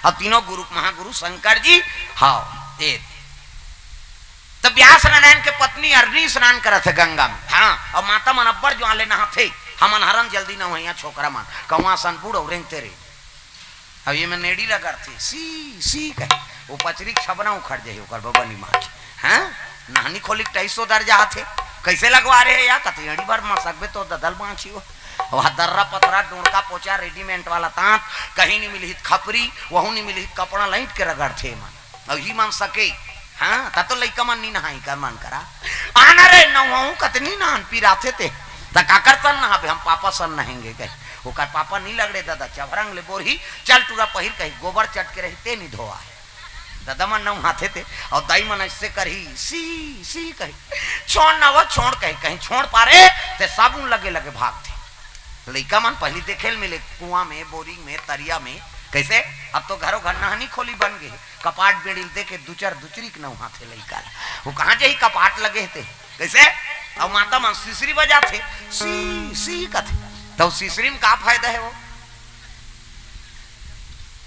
और तीनों गुरु महागुरु शंकर जी हाँ तो व्यास नारायण के पत्नी अरनी स्नान करत है गंगा में। हाँ और माता मन अब्बर जो आले नहा थे हमन हरन जल्दी न हुआ छोकरा मन कौआ सनपुर और रेंग तेरे अब ये मैं नेड़ी लगा थे सी कहे वो पचरी छबना उखड़ जाये ओकर बबनी माँ की। हाँ नहनी खोली 250 दर्जा थे कैसे लगवा रहे या कते अड़ी बार मसकबे तो ददल बाँची हो वहाँ दर्रा पतरा डोरका पोचा रेडीमेड वाला तांत कहीं नहीं मिली खपरी वहू नहीं मिली कपड़ा लाइट के रगड़ थे मन और ही मन सके। हाँ ता तो लइका मन नहीं नहाई कर मन करा आना रे नहाऊं कतनी नहान पिराते थे ता काकर सन नहाबे हम पापा सन नहेंगे कहे ओकर पापा नहीं लगड़े दादा चवरंग ले बोरही चल टूरा पहिर कही गोबर चट के रहते नहीं धोआ है दादा मन नहाते थे और दाई मन ऐसे करही सी कही छोड़ ना वो छोड़ कही कहीं छोड़ पारे ते साबुन लगे लगे भागते लइका मन पहली देखेल मिले कुआं में बोरिंग में तरिया में कैसे अब तो घरों घर नहानी खोली बन गए कपाट बेड़िल दे के दुचरी न वहां थे लइका वो कहाँ जे कपाट लगे थे कैसे और माता मन सिसरी बजा थे सी कथे तो सिसरी में का फायदा है वो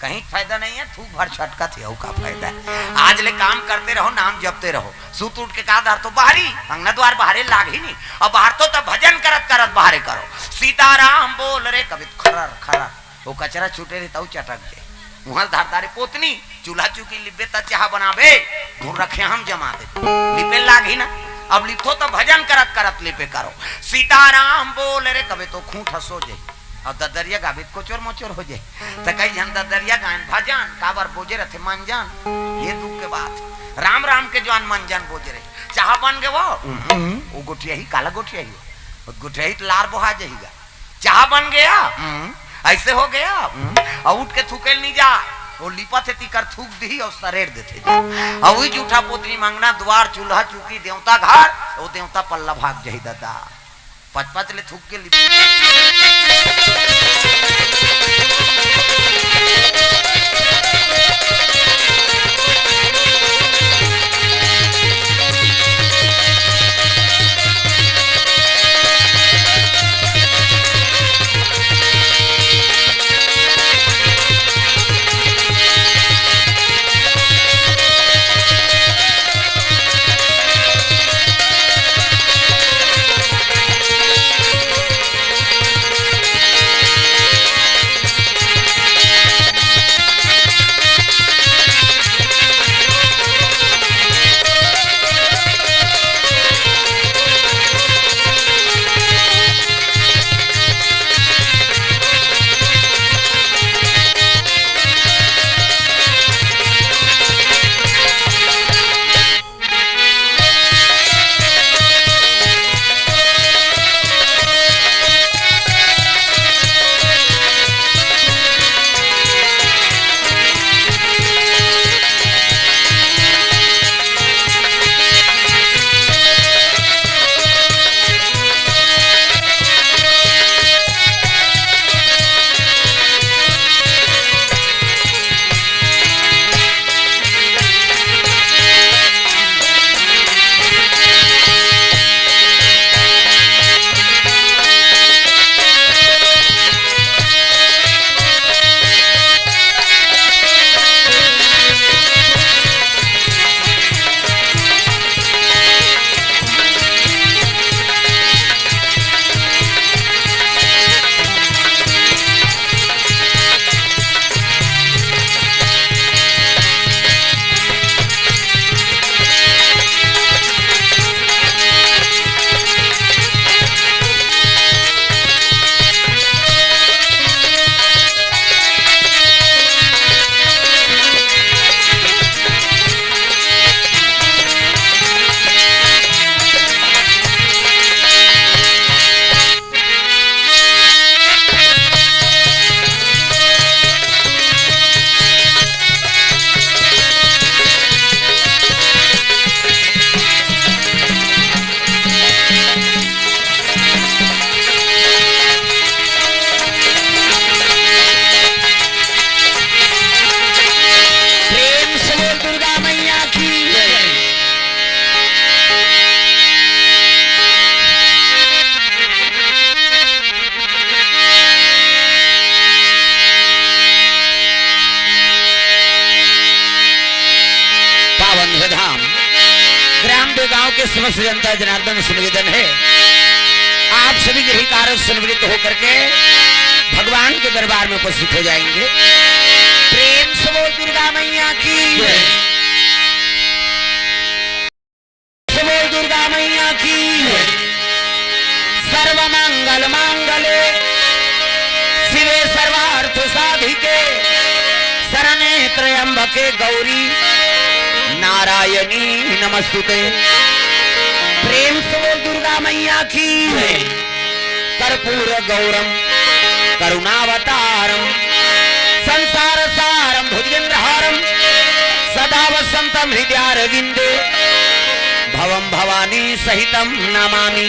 कहीं फायदा नहीं है थूक भर छटका थे का फायदा है। आज ले काम करते रहो नाम जपते रहो सूत उठ के का दार तो बाहरी अंगना द्वार बाहरे लाग ही नहीं और बाहर तो भजन करत करत बाहरे करो सीताराम बोल रे कभी खरर वो कचरा छूटे रहे तो चटक जाए वहां धारदारे पोतनी चूल्हा चूकी लिपे त चाह बनाबे धूर रखे हम जमा दे लिपे लाग ही ना अब लिपो तो भजन करत करत लिपे करो सीताराम बोल रे कभी तो खूंट हसो जाए और ददरिया गावे कोचोर मोचोर हो जाए तो कई जन ददरिया गायन भजन काबर बोझे रहे मंजन ये दुख के बात राम राम के जवान मंजन बोझे रहे चाह बन गए वो गोठिया ही काला गोठिया ही गोठिया ही तो लार बोहा जाएगा चाह बन गया ऐसे हो गया और उठ के थूकेल नहीं जा वो लिपा थे तिकर थूक दी और सरेर देते और वही जूठा पोतनी मांगना द्वार चूल्हा चूकी देवता घर वो देवता पल्ला भाग जाही दादा पच ले थूक के लिपा पूरे गांव के समस्त जनता जनार्दन से निवेदन है, आप सभी यही कार्य संवृत्त होकर के भगवान के दरबार में उपस्थित हो जाएंगे। प्रेम से बोल दुर्गा मैया की जय, बोल दुर्गा मैया की जय। सर्व मंगल मांगले शिवे सर्वार्थ साधिके शरणे त्र्यंबके गौरी नारायणी नमस्तुते। प्रेम से बोल दुर्गा मैया की जय। कर्पूर गौरम करुणावतारम संसार सारम भुजगेंद्रहारम सदा वसंतम हृदयारविंदे भवम भवानी सहितम नमामि।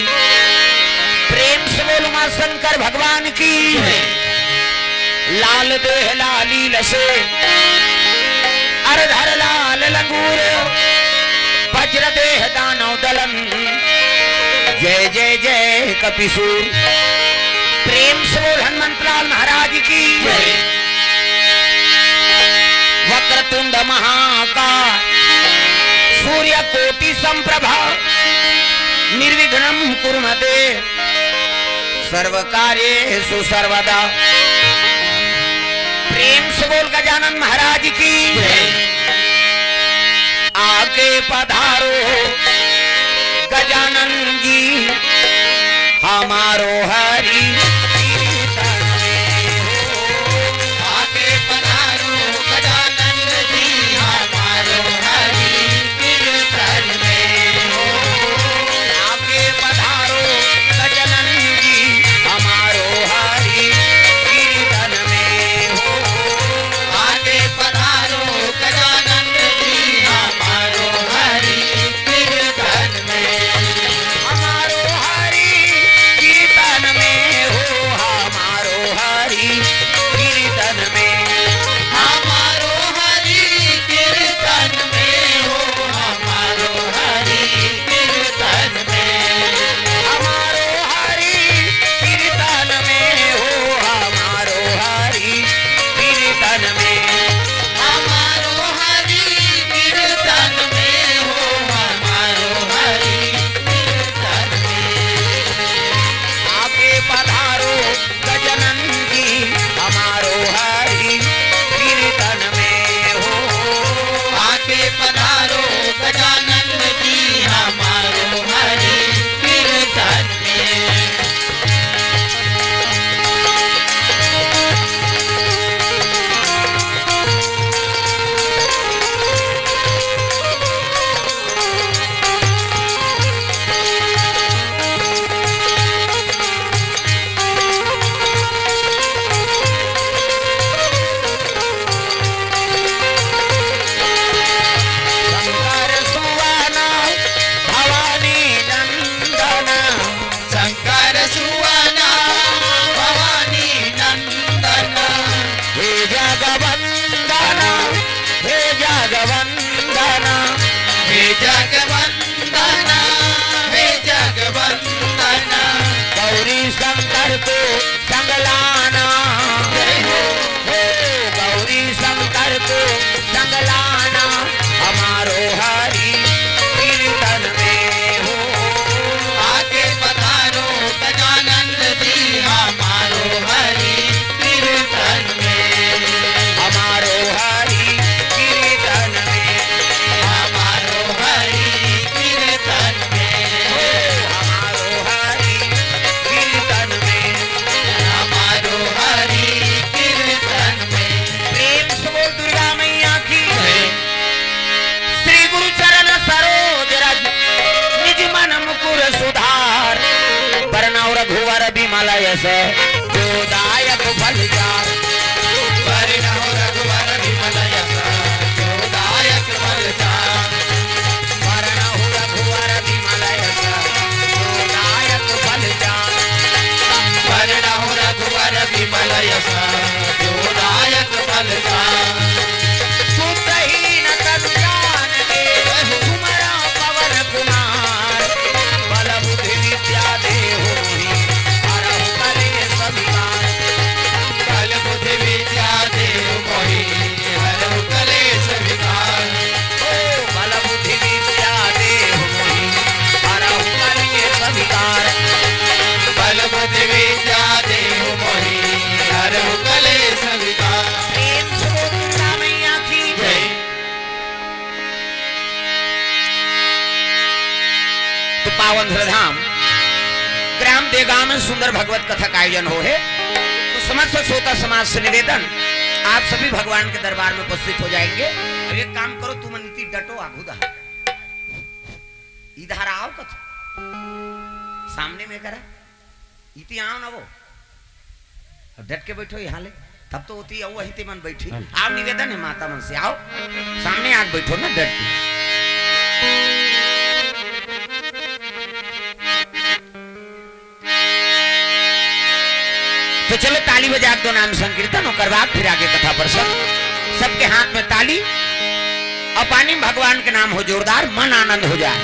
प्रेम से बोल मां शंकर भगवान की जय। लाल देह लाली लसे अरधर लाल लंगूर वज्र देह दानव दलन जय जय जय कपिसूर। प्रेम से बोल हनुमंतलाल महाराज की जय। वक्रतुंड महाकाय सूर्य कोटि संप्रभा निर्विघ्नं कुर्मते सर्व कार्येषु सर्वदा। प्रेम से बोल गजानन महाराज की जय। आके पधारो गजानन जी हमारो हरि कीर्तन में हो। आके पधारो गजानन जी हमारो हरि कीर्तन में हो। आके पधारो गजानन जी हमारो हरि कीर्तन में हो। आके पधारो गजानन जी हमारो हरि कीर्तन में हमारो हरि कीर्तन में हो। हमारो हरि कीर्तन में हमारो हरि कीर्तन में हो। हमारो हरि कीर्तन में हमारो हरि कीर्तन में हो। हमारो हरि कीर्तन में हमारो हरि कीर्तन में हो। हमारो हरि कीर्तन में आके पधारो गजानन जी हमारो हरि कीर्तन में हो। आके पधारो गजानन जी हमारो हरि कीर्तन में। शंकर सुवना भवानी नंदन शंकर सुवना भवानी नंदन हे जगवंदन हे जगवंदन हे जगवंदन हे जगवंदन गौरी शंकर को संगलाना जय हो। गौरी शंकर को संगलाना हमारो हरि कीर्तन में हो। आके पधारो गजानन जी हमारो हरि कीर्तन में हमारो हरि कीर्तन में हमारो हरि कीर्तन में हो। हमारो हरि कीर्तन में हमारो हरि कीर्तन में। प्रेम से बोल दुर्गा मैया की जय। श्री गुरु चरण सरोज रज निज मन मुकुर सुधार वरनौ रघुवर बिमल यश जोदायक फल चार। वरनौ रघुवर बिमल यश जोदायक फल चार। वरनौ रघुवर बिमल यश जोदायक फल चार। वरनौ रघुवर बिमल यश जोदायक फल चार। सुतहीन तनु जान के कुमरा पवन कुमार बल बुद्धि विद्या देहु हरहु कलेश विकार। पावन धाम ग्राम देगांव में सुंदर भगवत कथा का आयोजन हो है। तो समस्त श्रोता समाज से निवेदन, आप सभी भगवान के दरबार में उपस्थित हो जाएंगे। अब एक काम करो, तुम नीति डटो आगुदा इधर आओ कथा सामने में करा इति आओ ना वो डट के बैठो यहाँ ले, तब तो होती है वही मन बैठी। आप निवेदन है माता मन से आओ सामने आग बैठो ना डट के। तो चलो ताली बजा दो, नाम संकीर्तन और करवा फिर आगे कथा पर सबके हाथ में ताली और पानी भगवान के नाम हो जोरदार, मन आनंद हो जाए।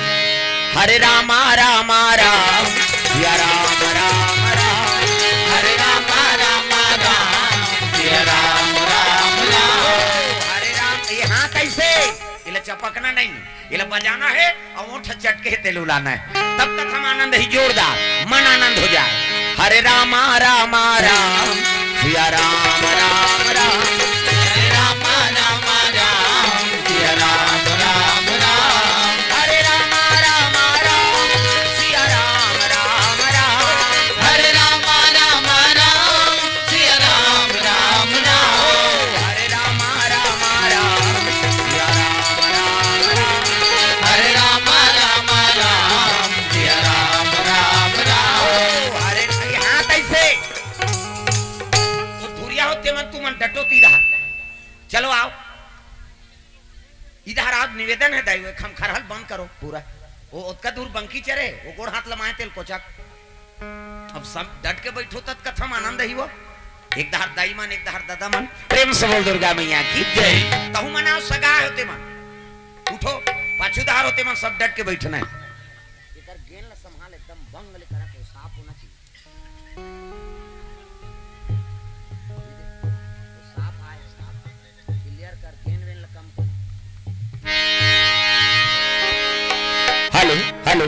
हरे रामा रामा राम सिया राम राम राम, हरे रामा रामा राम सिया राम राम राम, हरे राम। ये हाथ कैसे इले चपकना नहीं, इले बजाना है और ओठ चटके तेल उलाना है, तब तक हम आनंद ही जोरदार मन आनंद हो जाए। हरे रामा रामा राम सिया राम राम राम, हरे रामा रामा राम सिया राम राम राम, हरे रामा रामा राम सिया राम राम राम, हरे रामा रामा राम सिया राम राम राम, हरे रामा रामा राम सिया राम राम राम, हरे रामा रामा राम सिया राम राम राम। हरे हाथ ऐसे धुरिया होते मन तू मन डटोती रहा। चलो आओ इधर आप निवेदन है दाई खम खरहल बंद करो पूरा, वो उतका दूर बंकी चरे वो गोड़ हाथ लमाए तेल कोचक। अब सब डट के बैठो तब कथम आनंद ही वो, एक दहर दाई मन एक दहर दादा मन, प्रेम से बोल दुर्गा मैया की जय। तहु मना सगा होते मन उठो, पाछू दहार होते मन सब डट के बैठना है। इधर गेन ला संभाल एकदम बंग ले करा के साफ होना चाहिए, साफ आए साफ क्लियर कर गेन वेन ला कम। हेलो हेलो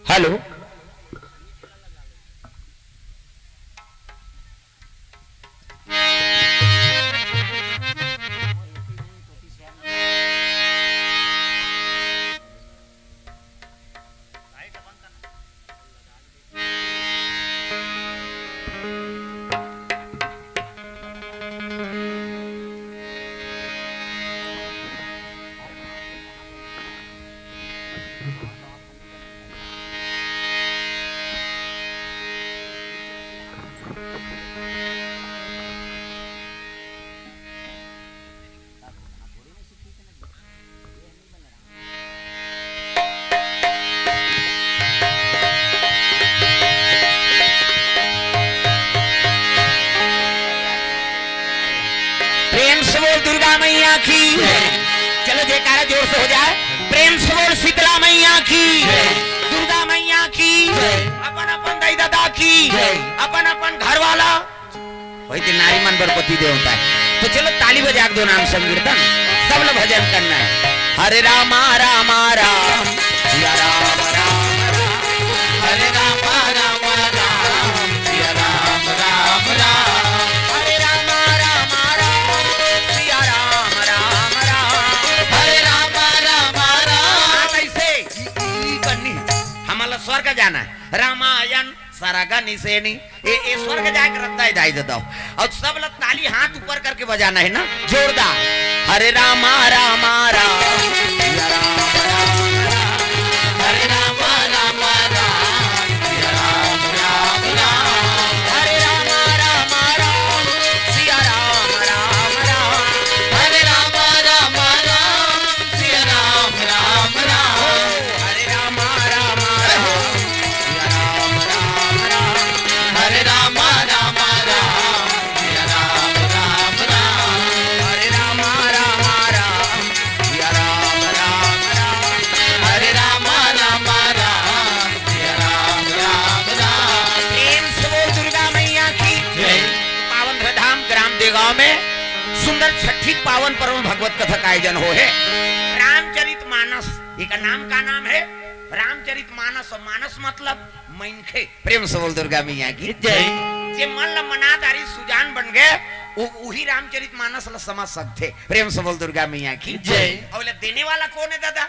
हेलो दुर्गा मैया की, चलो जयकारा जोर से हो जाए। प्रेम से बोल शीतला मैया की, दुर्गा मैया की, अपन अपन दाई दादा की, अपन अपन घर वाला वही दिन नारी मन बरपति देवता है। तो चलो ताली बजा दो, नाम संकीर्तन सब लोग भजन करना है। हरे रामा रामा राम सिया राम राम राम, हरे रामा रामा राम सिया राम राम राम, हरे रामा रामा राम सिया राम राम राम, हरे रामा रामा राम। ऐसे करनी हमारा स्वर्ग जाना है, रामायण सारागा निसेनी ये स्वर्ग जाके रखता है दाई देता और सब लोग ताली हाथ ऊपर करके बजाना है ना जोरदार। हरे रामा रामा राम सिया राम राम राम, हरे रामा रामा राम सिया राम राम राम, हरे रामा रामा राम सिया राम राम राम, हरे रामा रामा राम सिया राम राम राम, हरे रामा रामा राम सिया राम राम राम, हरे रामा रामा राम सिया राम राम राम, हरे रामा रामा राम सिया राम राम राम, हरे रामा रामा राम सिया राम राम राम। प्रेम से बोल दुर्गा मैया की जय। पावन धाम ग्राम देगांव में सुंदर छठी पावन पर्व भगवत कथा का आयोजन हो है। रामचरित मानस एक नाम का नाम है रामचरित मानस, और मानस मतलब मनखे। प्रेम से बोल दुर्गा मैया की जय। जे मन ला मनादारी सुजान बन गए वही रामचरित मानस ला समझ सकते। प्रेम से बोल दुर्गा मैया की जय। और देने वाला कौन है दादा?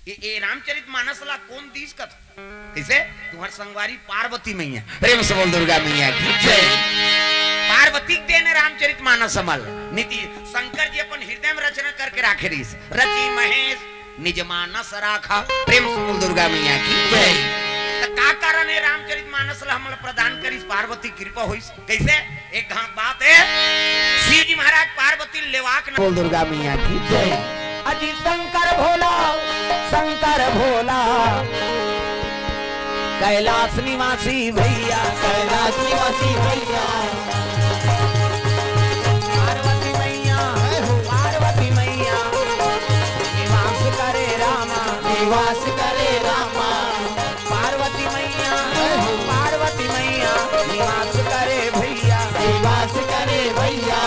ये रामचरित मानस ला कौन दीस का कैसे तुम्हार संगवारी पार्वती मैया। प्रेम से बोल दुर्गा मैया की जय। पार्वती देने रामचरित मानस समल नीति शंकर जी अपन हृदय में रचना करके राखे रहीस। रची महेश निज मानस राखा। प्रेम से बोल दुर्गा मैया की जय। का कारण है रामचरित मानस ला हमला प्रदान करी पार्वती कृपा होई कैसे? एक बात है शिव जी महाराज पार्वती लेवाक बोल दुर्गा मैया की जय। अजी शंकर भोला कैलाश निवासी भैया कैलाश निवासी भैया पार्वती मैया निवास करे रामा पार्वती मैया निवास करे भैया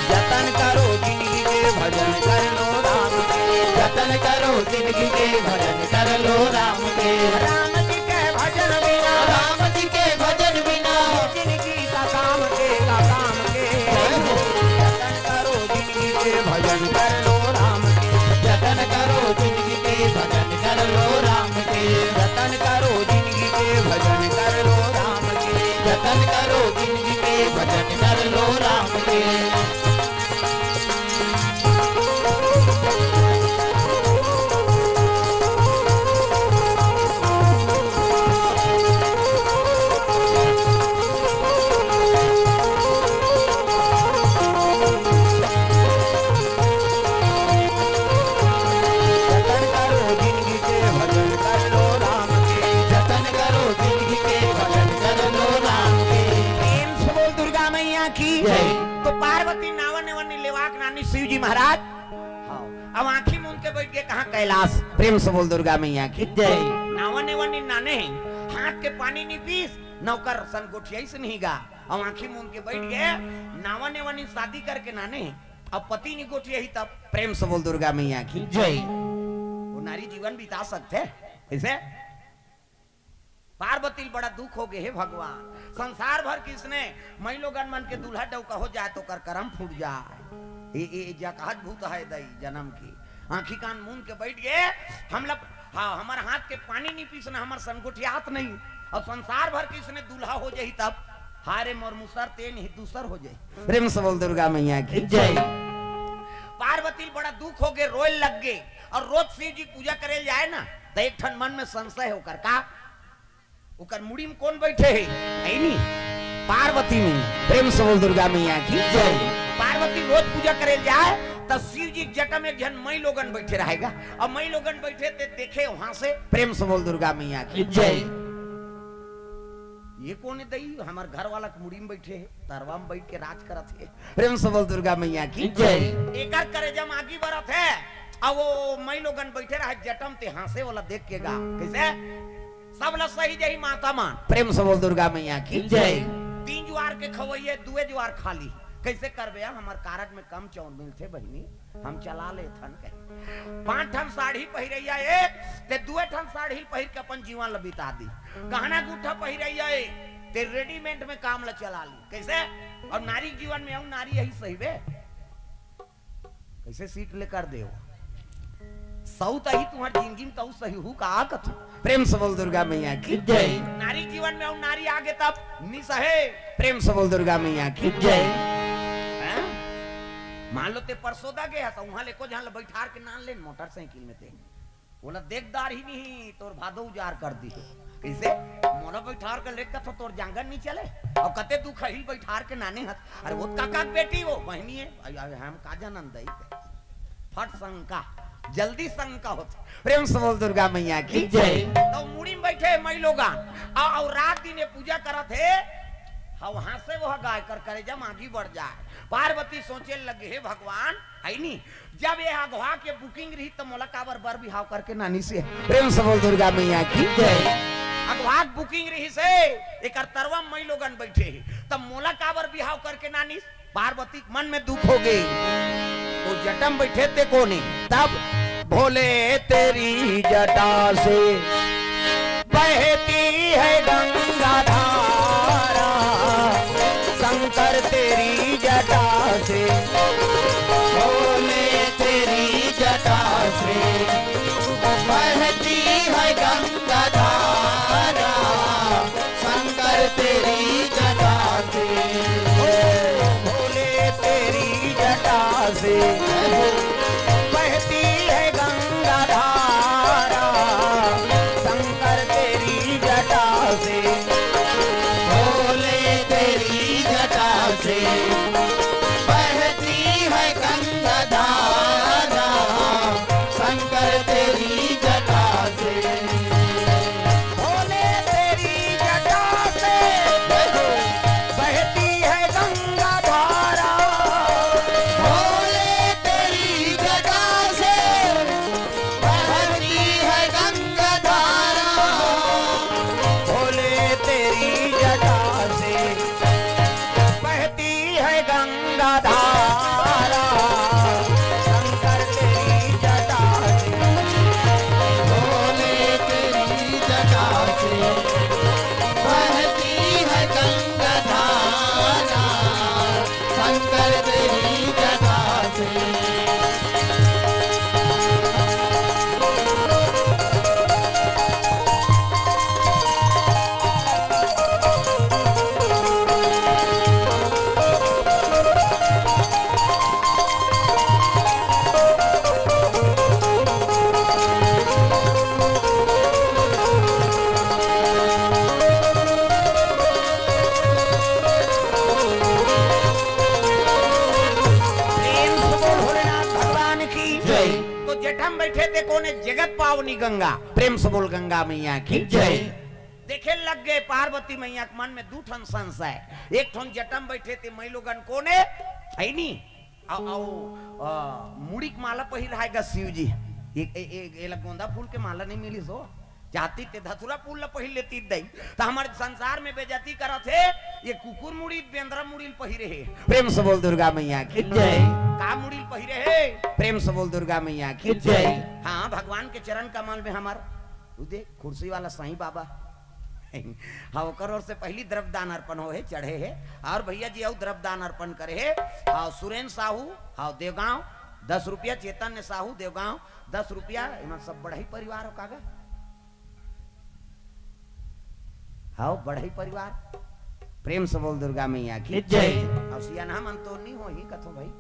जतन करो जिंदगी के भजन कर लो राम के। जतन करो जिंदगी के भजन कर लो राम के। राम जी के भजन बिना जिंदगी का काम के जतन करो जिंदगी के भजन कर लो राम के। जतन करो जिंदगी के भजन कर लो राम के। जतन करो जिंदगी के भजन कर लो राम के। जतन करो जिंदगी के भजन कर लो राम के। तो पार्वती नावन वनी लेवाक नानी शिव जी महाराज अब आंखी मूंद के बैठ गए कहा कैलाश। प्रेम से बोल दुर्गा मैया की जय। नावन वनी नाने हाथ के पानी नहीं पीस नौकर सन गोठिया से नहीं गा। अब आंखी मूंद के बैठ गए नावन वनी शादी करके नाने अब पति नहीं गोठिया ही तब। प्रेम से बोल दुर्गा मैया की जय। वो नारी जीवन बिता सकते ऐसे पार्वती बड़ा दुख हो गए हे भगवान। संसार भर किसने महिलोगन मन के दूल्हा डौका हो जाए तो कर करम फूट जाए। ये जकात भूत है दई जन्म की। आंखी कान मूंद के बैठ गए हम लोग। हाँ हमारे हाथ के पानी नहीं पीसना हमारे संगुठियात नहीं। और संसार भर किसने दूल्हा हो जाए तब हारे मोर मुसर ते नहीं दूसर हो जाए। प्रेम से बोल दुर्गा मैया की जय। पार्वती बड़ा दुख हो गए रोए लग गए और रोज शिव जी पूजा करे जाए ना तो एक ठन मन में संशय होकर का उकर मुड़ी में कौन बैठे है नहीं पार्वती में। प्रेम से बोल दुर्गा मैया की जय। पार्वती रोज पूजा करे जाए तो शिव जी जटा में जन मई लोगन बैठे रहेगा और मई लोगन बैठे ते देखे वहां से। प्रेम से बोल दुर्गा मैया की जय। ये कौन है दई हमार घर वाला के मुड़ी में बैठे है तरवा में बैठ के राज करत है। प्रेम से बोल दुर्गा मैया की जय। एकर करे जम आगे बढ़त है अब वो मई लोगन बैठे रहे जटम ते हासे वाला देख के गा कैसे सब ला सही जही माता मान। प्रेम से बोल दुर्गा मैया की जय। 3 ज्वार के खवैये 2 ज्वार खाली कैसे करबे हमार कारज में कम चौन मिलते बहिनी हम चला ले थन के 5 ठन साड़ी पहिरैया ए ते 2 ठन साड़ी पहिर के अपन जीवन ल बिता दी। गहना गुठा पहिरैया ए ते रेडीमेड में काम ल चला ली कैसे। और नारी जीवन में नारी यही सही बे कैसे सीट लेकर देओ सऊ तही तुम्हारी जिंदगी में तो सही हु का कथ। प्रेम से बोल दुर्गा मैया की जय। नारी जीवन में नारी आगे तब निसहे। प्रेम से बोल दुर्गा मैया की जय। मान लो ते परसोदा गया तो वहां लेको जहां बैठार के नान लेन मोटरसाइकिल में ते बोला देखदार ही नहीं तोर भादो उजार कर दी कैसे मोना बैठार के लेकर तो तोर जांगन नहीं चले और कते तू खहिल बैठार के नाने हत। अरे वो काका बेटी वो बहनी है हम का जानन दई फट शंका जल्दी शंका होती। प्रेम से बोल दुर्गा मैया की जय। तो मुड़ी में बैठे मई लोगान और रात दिन पूजा करत है वहां से वह गाय कर करे जब आगे बढ़ जाए। पार्वती सोचे लगे हे भगवान है नी जब ये अगवा के बुकिंग रही तो मोला काबर बर बिहाव करके नानी से। प्रेम से बोल दुर्गा मैया की जय। अगवा बुकिंग रही से एक तरवा मई लोगन बैठे तब मोला काबर बिहाव करके नानी। पार्वती मन में दुख हो गई तो जटम बैठे थे कोने तब भोले तेरी जटा से बहती है गंगा धारा जटा से बहती है गंगा धारा शंकर तेरी जटा से जगत पावनी गंगा प्रेम से बोल गंगा मैया की जय। देखे लग गए पार्वती मैया के मन में दू ठन संशय एक ठन जटम बैठे थे मई लोगन कोने है नी मुड़ी की माला पहिर रहेगा शिव जी एक गोंदा फूल के माला नहीं मिली सो चाहती थे धतुरा फूल पहिर लेती दई तो हमारे संसार में बेजती करा थे ये कुकुर मुड़ी बेंद्रा मुड़ी पहिरे है प्रेम से बोल दुर्गा मैया की जय। का मुड़ी पहिरे है प्रेम से बोल दुर्गा मैया की जय। हाँ भगवान के चरण कमल में हमार देख कुर्सी वाला साईं बाबा हाँ और से पहली द्रव्यदान अर्पण हो है चढ़े है और भैया जी द्रव्यदान अर्पण करे है हाँ सुरेंद्र साहू हाँ देवगांव 10 रुपया चैतन्य साहू देवगांव 10 रुपया सब बड़ा ही परिवार हो कागा हाँ बड़ा ही परिवार प्रेम से बोल दुर्गा मैया की जय। और सियाना मन तो नहीं हो ही कथो भाई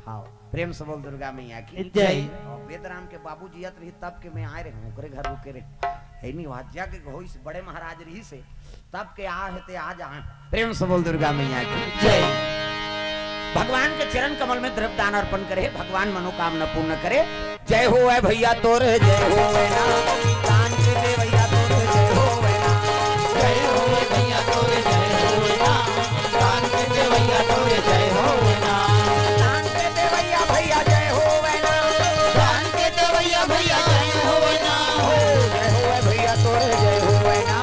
हाँ प्रेम से बोल दुर्गा मैया की जय। और वेदराम के बाबू जियत रही तब के मैं आए रहे ओकरे घर रुके रहे है नहीं वहां जाके होई से बड़े महाराज रही से तब के आ हेते आज आ प्रेम से बोल दुर्गा मैया की जय। भगवान के चरण कमल में द्रव्यदान अर्पण करे भगवान मनोकामना पूर्ण करे जय हो है भैया तोर जय हो है ना दान के दे भैया तोर जय हो है ना जय हो भैया तोरे जय हो ना दान के दे भैया तोरे जय हो ना दान के दे भैया भैया जय हो है ना दान के दे भैया भैया जय हो ना जय हो है भैया तोर जय हो है ना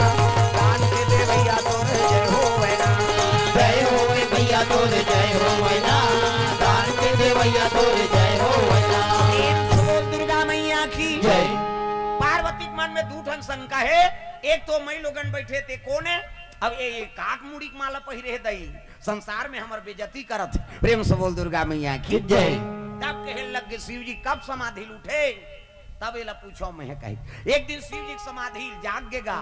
दान के दे भैया तोर जय हो है ना जय हो भैया तोरे जय हो ना दान के दे भैया तोरे जय हो ना दुर्गा मैया की जय। पार्वती के मन में दूठन शंका है एक तो मई लोगन बैठे थे कोने अब ये काक मुड़ी की माला पहिरे है दई संसार में हमार बेइज्जती करत प्रेम से बोल दुर्गा मैया की जय। तब कहे लग गए शिव जी कब समाधि उठे तब एला पूछो मैं कही एक दिन शिव जी समाधि जागेगा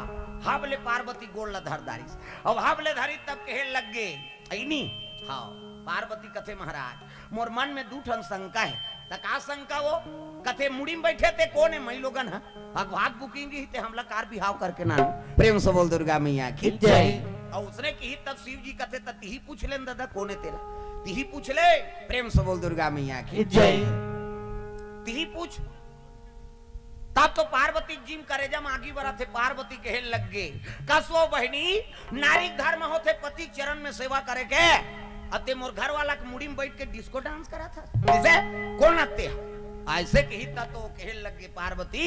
हबले पार्वती गोड़ धरदारी अब हबले धरी तब कहे लग गए ऐनी हाँ पार्वती कथे महाराज मोर मन में दूठन शंका है का शंका वो कथे मुड़ी में बैठे थे कोने मई लोगन है भाग बुकिंग ही थे हमला कार बिहाव करके ना प्रेम से बोल दुर्गा मैया की जय। और उसने की तब शिव जी कथे तिही पूछ ले दादा कोने तेरा तिही पूछ ले प्रेम से बोल दुर्गा मैया की जय। तिही पूछ तब तो पार्वती जिम करे जम आगे बढ़ा थे पार्वती कहे लग गए कसो बहनी नारी धर्म होते पति चरण में सेवा करे के अते मोर घर वाला के मुड़ी में बैठ के डिस्को डांस करा था इसे कौन आते ऐसे कही तो कहे लगे पार्वती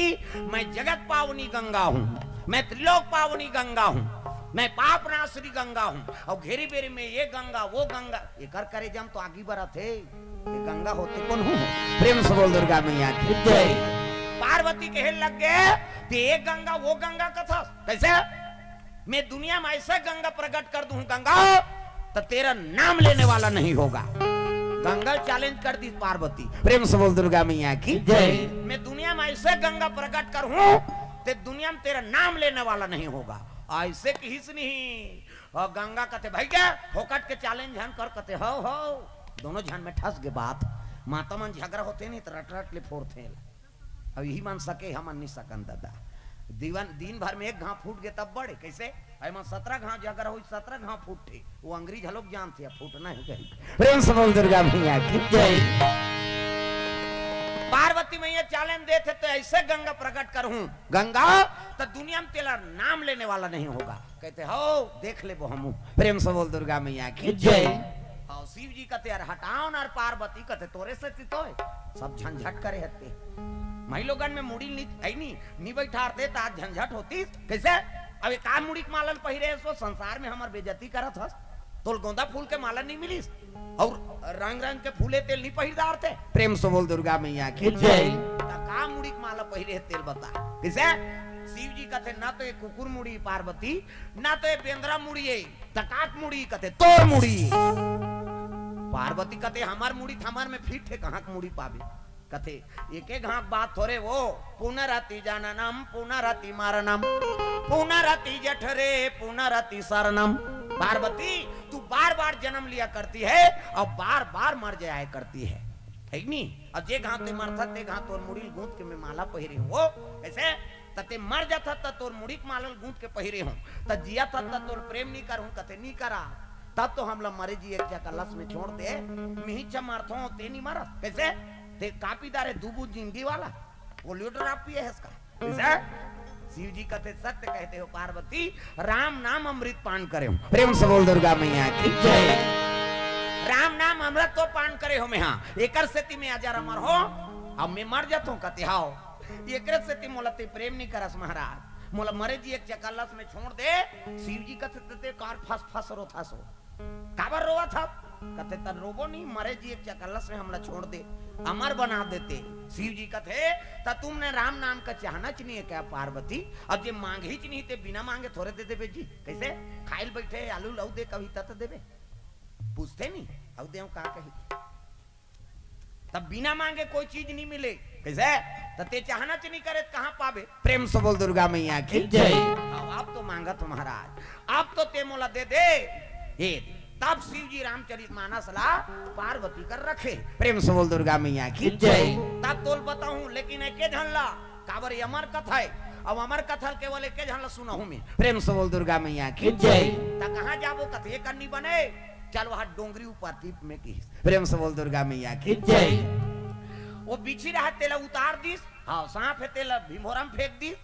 मैं जगत पावनी गंगा हूँ मैं त्रिलोक पावनी गंगा हूँ मैं पाप नाशनी गंगा हूँ और घेरी बेरी में ये गंगा वो गंगा ये कर करे जम तो आगे बढ़ा थे ये गंगा होते कौन हूँ प्रेम से बोल दुर्गा मैया की जय। पार्वती कहे लग गए ये गंगा वो गंगा कथा कैसे मैं दुनिया में ऐसा गंगा प्रकट कर दूं गंगा तो तेरा नाम लेने वाला नहीं होगा गंगा चैलेंज कर दी पार्वती प्रेम से बोल दुर्गा मैया की जय। मैं दुनिया में ऐसे गंगा प्रकट कर हूं ते दुनिया में तेरा नाम लेने वाला नहीं होगा ऐसे किस नहीं और गंगा कहते भाई क्या फोकट के चैलेंज हन कर कहते हो दोनों झन में ठस के बात माता मन झगड़ा होते नहीं तो रट रट ले फोड़ते अब यही मान सके हम नहीं सकन दादा दीवान दिन भर में एक घाव फूट गए तब बड़े कैसे 17 घाव जगर हुई 17 घाव फूटे वो अंग्रेज लोग जानते हैं फूटना है कहीं प्रेम से बोल दुर्गा मैया की जय। पार्वती मैया चैलेंज देते तो ऐसे गंगा प्रकट कर हूं गंगा तो दुनिया में तेरा नाम लेने वाला नहीं होगा कहते हो देख ले वो हम प्रेम से बोल दुर्गा मैया की जय। और शिव जी कहते यार हटाओ ना पार्वती कहते तोरे से तो सब झंझट करे हते मई लोगन में मुड़ी नहीं बैठाते तो आज झंझट होती कैसे अब एक मुड़ी के मालन पहिरे सो संसार में हमार बेइज्जती करत हस तोल गोंदा फूल के माला नहीं मिलीस और रंग रंग के फूले तेल नहीं पहिरदार थे प्रेम से बोल दुर्गा मैया की जय। का मुड़ी के माला पहिरे तेल बता कैसे शिव जी कहते ना तो ये कुकुर मुड़ी पार्वती, ना तो ये बेंद्रा मुड़ी है तटाक मुड़ी, कहते तोर मुड़ी। पार्वती कहते हमार मुड़ी थमार में फिट है, कहाँ मुड़ी पावे। कहते एक एक घाक बात थोड़े वो पुनरति जाननम पुनरति मारनम पुनरति जठरे पुनरति शरणम। पार्वती तू बार बार जन्म लिया करती है और बार बार मर जाया करती है, ठीक नहीं। और जे घात ते मरथा ते घात तोर मुड़ी गूंथ के मैं माला पहिरे हूं, वो ऐसे तते मर जाता त तोर मुड़ी माला गूंथ के पहिरे हूं, त जिया त तोर प्रेम नहीं कर हूं, कहते नहीं करा तब तो हम लोग मरे जी एक जगह लस में छोड़ दे मिही चमारथो ते नहीं मारा। कैसे ते कापीदार है दूबू जिंदगी वाला पोलियो ड्रॉप पिए है इसका। कैसे शिव जी कहते सत्य कहते हो पार्वती, राम नाम अमृत पान करे हो। प्रेम से बोल दुर्गा मैया की जय। राम नाम अमृत तो पान करे हो मैं, हाँ एकर सेती में आजा अमर हो अब मैं मर जाता हूँ। कहते हाओ एकर सेती मोला ते प्रेम नहीं करस महाराज, मोला मरे जी एक चकलस में छोड़ दे। शिव जी कहते कार फस फस रो था सो काबर रोवा था, कहते तर रोबो नहीं, मरे जी एक चकलस में हमला छोड़ दे अमर बना देते। शिव जी कहते ता तुमने राम नाम का चाहना च नहीं है क्या पार्वती, अब जे मांग ही च नहीं ते बिना मांगे थोड़े दे देबे जी। कैसे खाइल बैठे आलू लाऊ दे कभी तत देबे, पूछते नहीं अब देव का कही, तब बिना मांगे कोई चीज नहीं मिले। कैसे तते चाहना च नहीं करे कहां पावे। प्रेम से बोल दुर्गा मैया की जय। आप तो मांगा तो महाराज, आप तो ते मोला दे दे ये। तब शिव जी रामचरित मानस ला पार्वती कर रखे। प्रेम से बोल दुर्गा मैया की जय। तब तोल बताऊं लेकिन एक झनला काबर अमर कथा है, अब अमर कथा केवल एक झनला सुनाऊं मैं। प्रेम से बोल दुर्गा मैया की जय। ता कहां जाबो कथे करनी बने, चल वहां डोंगरी ऊपर दीप में की। प्रेम से बोल दुर्गा मैया की जय। वो बिछी रहा तेला उतार दीस, हाँ सांप है तेला भीमोरम फेंक दी,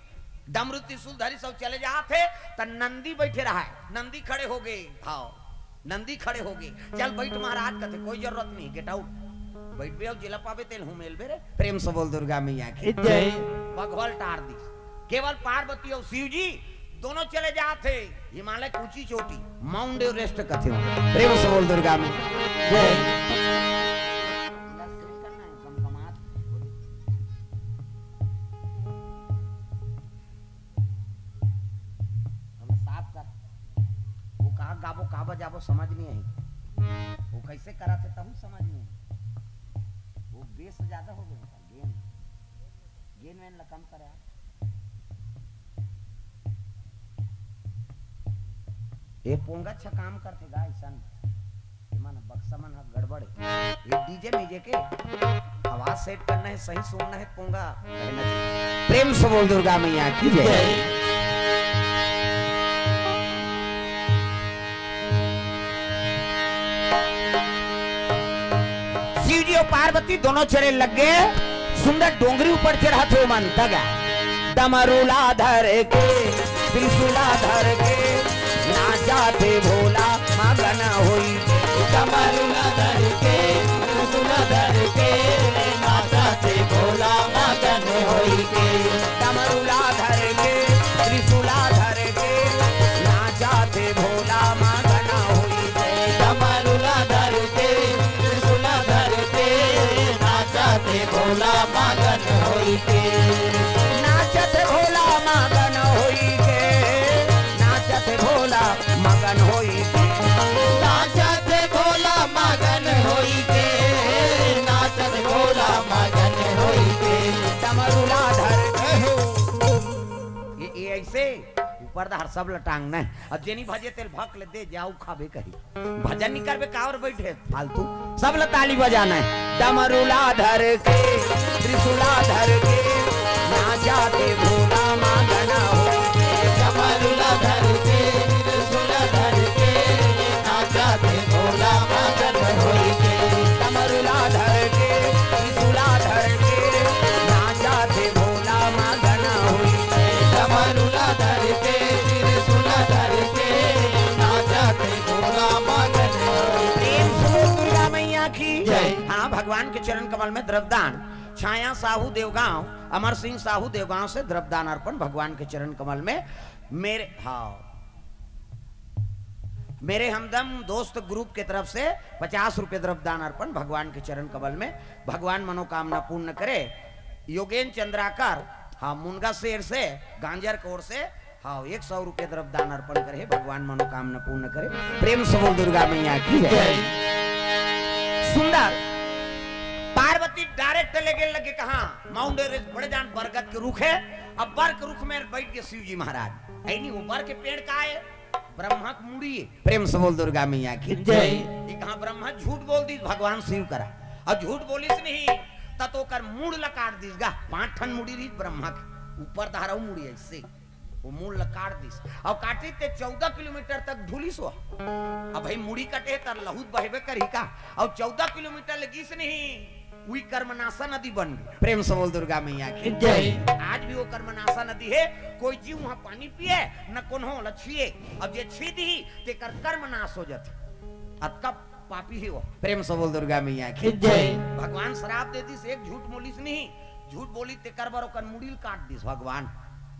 डमरू त्रिशूल धरी सब चले जाते त नंदी बैठे रहा है, नंदी खड़े हो गए। हाँ नंदी खड़े हो गए, चल बैठ महाराज कहते कोई जरूरत नहीं गेट आउट बैठ बे जिला पावे तेल हूं मेल बेरे। प्रेम से बोल दुर्गा मैया की जय। भगवान टार दी, केवल पार्वती और शिव जी दोनों चले जाते हिमालय की ऊंची चोटी माउंट एवरेस्ट कहते हो। प्रेम से बोल दुर्गा मैया जय। गाबो काबा जाबो समझ नहीं आई, वो कैसे करा थे तब समझ नहीं आई, वो बेस ज्यादा हो गया गेन गेन में कम करे। ये पोंगा अच्छा काम करते गा ईसन मन बक्सा मन गड़बड़ है, ये डीजे मीजे के आवाज सेट करना है, सही सुनना है पोंगा। प्रेम से बोल दुर्गा मैया की जय। पार्वती दोनों चरे लग गए, सुंदर डोंगरी ऊपर चढ़ा थे मन तगा डमरूला धर के त्रिशूला धर के ना जाते भोला मगन होई। डमरूला धर के त्रिशूला धर के ना जाते भोला मगन होई के। डमरूला धर के त्रिशूला धर के ना जाते भोला मगन होई के। डमरूला धर के त्रिशूला धर के नाचते भोला मगन होई के। नाचते भोला मगन होई के, नाचते भोला मगन होई के। नाचते भोला मगन होई के, नाचते भोला मगन होई के। डमरूला धर ये ऐसे ऊपर हर सब लटांगना है, अब जेनी भजे तेल भक ले दे जाऊ खाबे कही, भजन नहीं करबे कावर बैठे फालतू, सब ताली बजाना है। डमरूला धर के त्रिशूला धर के ना जाते भोला मगन होई के। डमरूला धर के त्रिशूला धर के ना जाते भोला मगन होई के। डमरूला धर के त्रिशूला धर के ना जाते भोला मगन होई के। डमरूला धर के त्रिशूला धर के ना जाते भोला मगन होई के। दुर्गा मैया की जय। हाँ भगवान के चरण कमल में द्रव्यदान। छाया साहू देवगांव, अमर सिंह साहू देवगांव से द्रव्यदान अर्पण भगवान के चरण कमल में। मेरे मेरे हमदम दोस्त ग्रुप के तरफ से 50 रुपए द्रव्यदान अर्पण भगवान के चरण कमल में। भगवान मनोकामना पूर्ण करे। योगेन चंद्राकर हाँ मुनगा शेर से गांजर कोर से हाँ 100 रुपये तरफ दान अर्पण करे भगवान मनोकामना पूर्ण करे। प्रेम से बोल दुर्गा मैया की जय। सुंदर पार्वती डायरेक्ट लगे कहा माउंट एवरेस्ट बड़े जान बरगद के रुख है। अब बर के रुख में बैठ के शिव जी महाराज है नहीं वो बर के पेड़ का है ब्रह्मा की मुड़ी है। प्रेम से बोल दुर्गा मैया की जय। कहा ब्रह्मा झूठ बोल दी भगवान शिव करा और झूठ बोलिस नहीं ततो कर मूड लकाट दिस गा 5 ठन मुड़ी रही ब्रह्मा के ऊपर धारा मुड़ी ऐसे वो मूड लकाट दिस और काटी ते 14 किलोमीटर तक ढूली सो। अब भाई मुड़ी कटे तर लहूत बहेबे करी का और 14 किलोमीटर लगी से नहीं वही कर्मनाशा नदी बन गई। प्रेम से बोल दुर्गा मैया की जय। आज भी वो कर्मनाशा नदी है कोई जीव वहां पानी पिए न कोनो लछिए अब जे छी दी ते कर कर्मनाश हो जाते अब कब पापी ही वो। प्रेम से बोल दुर्गा मैया की जय। भगवान शराब दे दिस एक झूठ बोलिस नहीं झूठ बोली ते कर बरो कर मुड़ील काट दिस भगवान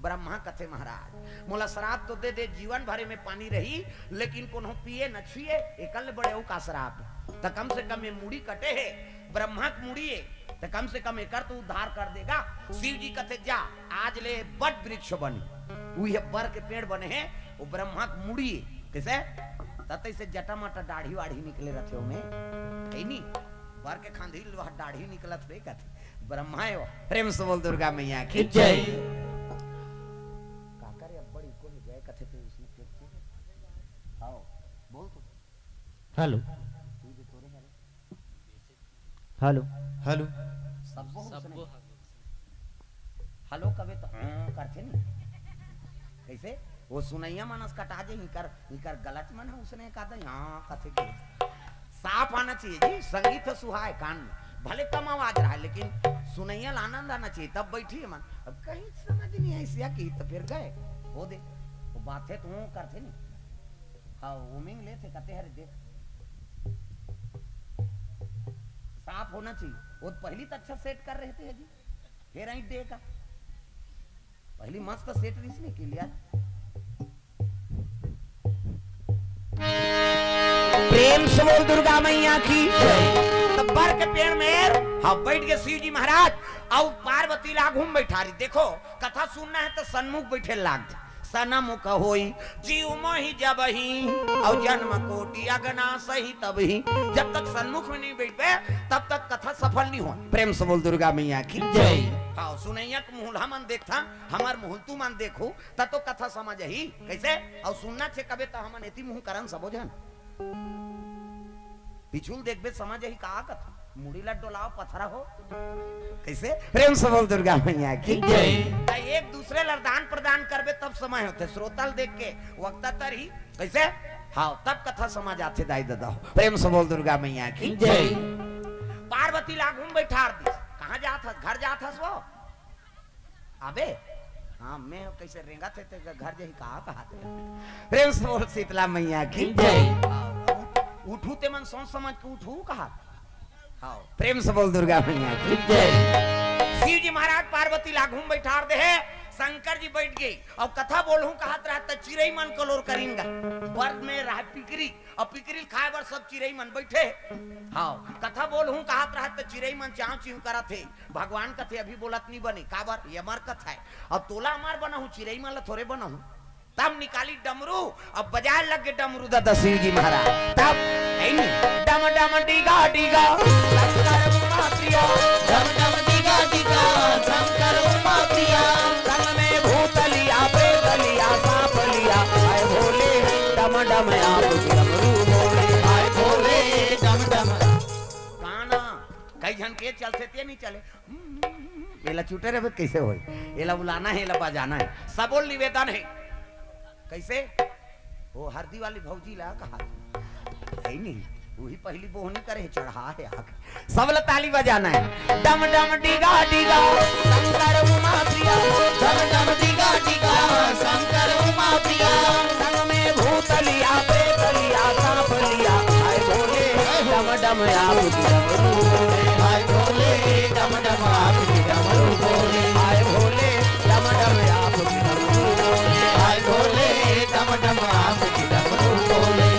ब्रह्मा कथे महाराज मोला शराब तो दे जीवन भरे में पानी रही लेकिन कोनो पिए न छुए एकल बड़े का शराब त कम से कम ये मुड़ी कटे है ब्रह्मा की मुड़ी है तो कम से कम एकर तो उद्धार कर देगा। शिव जी कथे जा आज ले बट वृक्ष बनी वही बर के पेड़ बने हैं वो ब्रह्मा की मुड़ी है कैसे तते से जटा माटा दाढ़ी वाढ़ी निकले रहते में है नहीं बर के खांधी वह दाढ़ी निकलत रे कथे ब्रह्मा है वो। प्रेम से बोल दुर्गा मैया की जय। काका रे बड़ी को जय कथे पे उसने के आओ बोल तो हेलो हेलो हेलो सब हेलो कबे तो हाँ करते नहीं कैसे वो सुनैया मानस कटा जे इकर गलत मन है उसने कहा था यहाँ कथे के साफ आना चाहिए जी संगीत सुहाए कान में भले कम आवाज रहा है लेकिन सुनैया आनंद आना चाहिए तब बैठी है मन अब कहीं समझ नहीं ऐसी की तो फिर गए वो दे वो बात है तो करते नहीं हाँ उमिंग ले थे कहते हरे देख साफ होना चाहिए वो पहली तो अच्छा सेट कर रहे थे जी फिर आई दे का पहली मस्त सेट इसने के लिया। प्रेम से बोल दुर्गा मैया की बर के पेड़ में हाँ बैठ गए शिव जी महाराज और पार्वती लागू में बैठा रही। देखो कथा सुनना है तो सन्मुख बैठे लाग सनमुख होई जीव मोहि जब ही और जन्म कोटि अगना सही तब ही जब तक सन्मुख में नहीं बैठे तब तक कथा सफल नहीं हो। प्रेम से बोल दुर्गा मैया की जय। हाँ सुनैया के मुहला मन देखता हमार मुहलतू मन देखो तब तो कथा समझ ही कैसे और सुनना छे कबे तो हमन एती मुंह करन सबोझन पिछुल देखबे समझ ही का कथा मुड़ीला डोलाओ पथरा हो कैसे। प्रेम से बोल दुर्गा मैया की जय। एक दूसरे लरदान प्रदान करबे तब समय होते श्रोतल देख के वक्ता तर ही कैसे हाँ तब कथा समझ आते दाई दादा। प्रेम से बोल दुर्गा मैया की जय। पार्वती लागू में बैठा दी कहाँ जात हस घर जात हस वो अबे हाँ मैं कैसे रेंगा थे घर जही कहा प्रेम से बोल शीतला मैया की जय। उठू ते मन सोच समझ के उठू कहा हाँ प्रेम से बोल दुर्गा मैया की जय। शिव जी महाराज पार्वती लागू में बैठा दे है शंकर जी बैठ गई और कथा बोलूं कहत रहता चिरई मन कलोर करेंगा वर्ग में रहा पिकरी और पिकरी खाए बर सब चिरई मन बैठे हाँ कथा बोलूं कहत रहता चिरई मन चाव चिव करा थे भगवान कथे अभी बोलत नहीं बने काबर ये अमर कथा है अब तोला अमर बना हूँ चिरई मन थोड़े बना हूँ तब निकाली डमरू अब बजाए लग गए डमरू दादा शिव जी महाराज तब डम डम डिगा डिगा शंकर उमा प्रिया डम डम डिगा डिगा शंकर उमा प्रिया संग में भूतलिया प्रेतलिया सांपलिया आए भोले डम डम आप डमरू बोले आए भोले डम डम काना कई जन के चलते ते नहीं चले एला चूटे रे कैसे होई एला बुलाना है एला बजाना है सबोल निवेदन है कैसे वो हरदी वाली भौजी ला कहा है नहीं वही पहली बोहनी करे चढ़ा है आके सब ताली बजाना है डम डम डिगा डिगा शंकर उमा प्रिया डम डम डिगा डिगा शंकर उमा प्रिया संग में भूतलिया प्रेतलिया सांपलिया आए भोले डम डम आप डमरू बोले आए भोले डम डम आप डमरू बोले आए भोले डम डम आप डमरू बोले आए भोले डम डम आप डमरू बोले।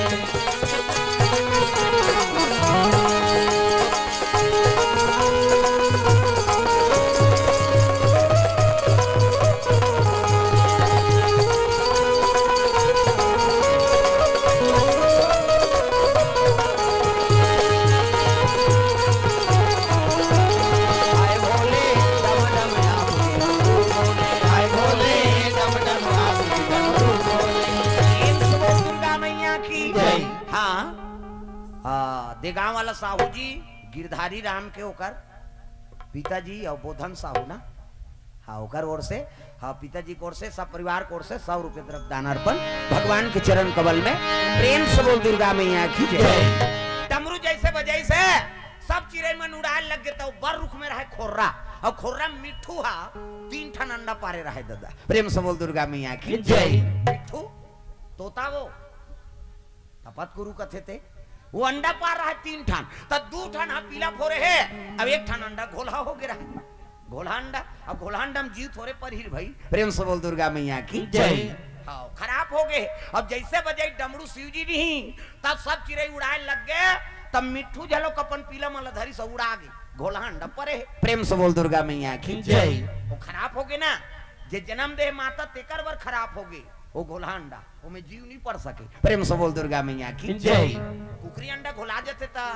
दे गांव वाला साहू जी गिरधारी राम के ओकर पिताजी और बोधन साहू ना, हाँ ओकर ओर से, हाँ पिताजी की ओर से, सब परिवार की ओर से 100 रुपये तरफ दान अर्पण भगवान के चरण कमल में। प्रेम से बोल दुर्गा मैया की जय। डमरू जैसे बजाई से सब चिड़ै मन उड़ाए लग गए, तो बर रुख में रहे खोर्रा, और खोर्रा मिठू हा 3 ठन अंडा पारे रहे दादा। प्रेम से बोल दुर्गा मैया की जय। मिठू तोता वो तपत गुरु कथे थे, वो अंडा पार रहा है 3 ठन, तब 2 ठन हा पीला फोरे है, अब 1 ठन अंडा घोला हो गया है, घोला अंडा, अब घोला अंडा में जीव थोड़े पर ही भाई। प्रेम से बोल दुर्गा मैया की जय। हाँ खराब हो गए, अब जैसे बजाई डमरू शिव जी नहीं, तब सब चिड़ै उड़ाए लग गए, तब मिठू झलो कपन पीला मलधरी से उड़ा गए, घोला अंडा परे। प्रेम से बोल दुर्गा मैया की जय। वो खराब हो गए ना, जे जन्म दे माता तेकर बर खराब हो गए, वो घोला अंडा वो में जीव नहीं पड़ सके। प्रेम से बोल दुर्गा मैया की जय। कुकरी अंडा घोला जाते ता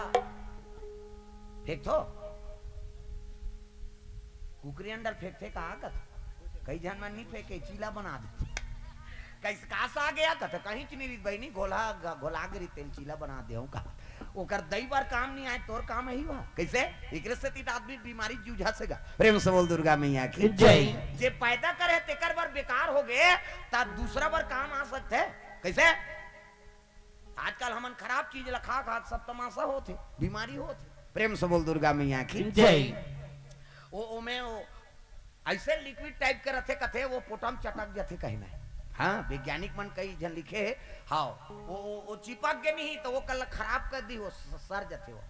फेंक थो, कुकरी अंडा फेंकते कहा कथ, कई जन में नहीं फेंके चीला बना देते, कैसे कास आ गया कथ कहीं की नहीं बहनी घोला घोला गरी तेल चीला बना दे का, ओकर दई बार काम नहीं आए तोर काम है ही बा, कैसे एकरे से तीन आदमी बीमारी जूझा सेगा। प्रेम से बोल दुर्गा मैया की जय। जे पैदा करे तेकर बार बेकार हो गए, ता दूसरा बार काम आ सकते है, कैसे आजकल हमन खराब चीज लखा खा सब तमाशा होते, बीमारी होते। प्रेम से बोल दुर्गा मैया की जय। वो में वो ऐसे लिक्विड टाइप के रथे कथे, वो पोटम चटक जाते कहीं ना, हाँ वैज्ञानिक मन कई जन लिखे है, हाँ वो चिपक गए नहीं तो वो कल खराब कर दी, वो सर जाते, वो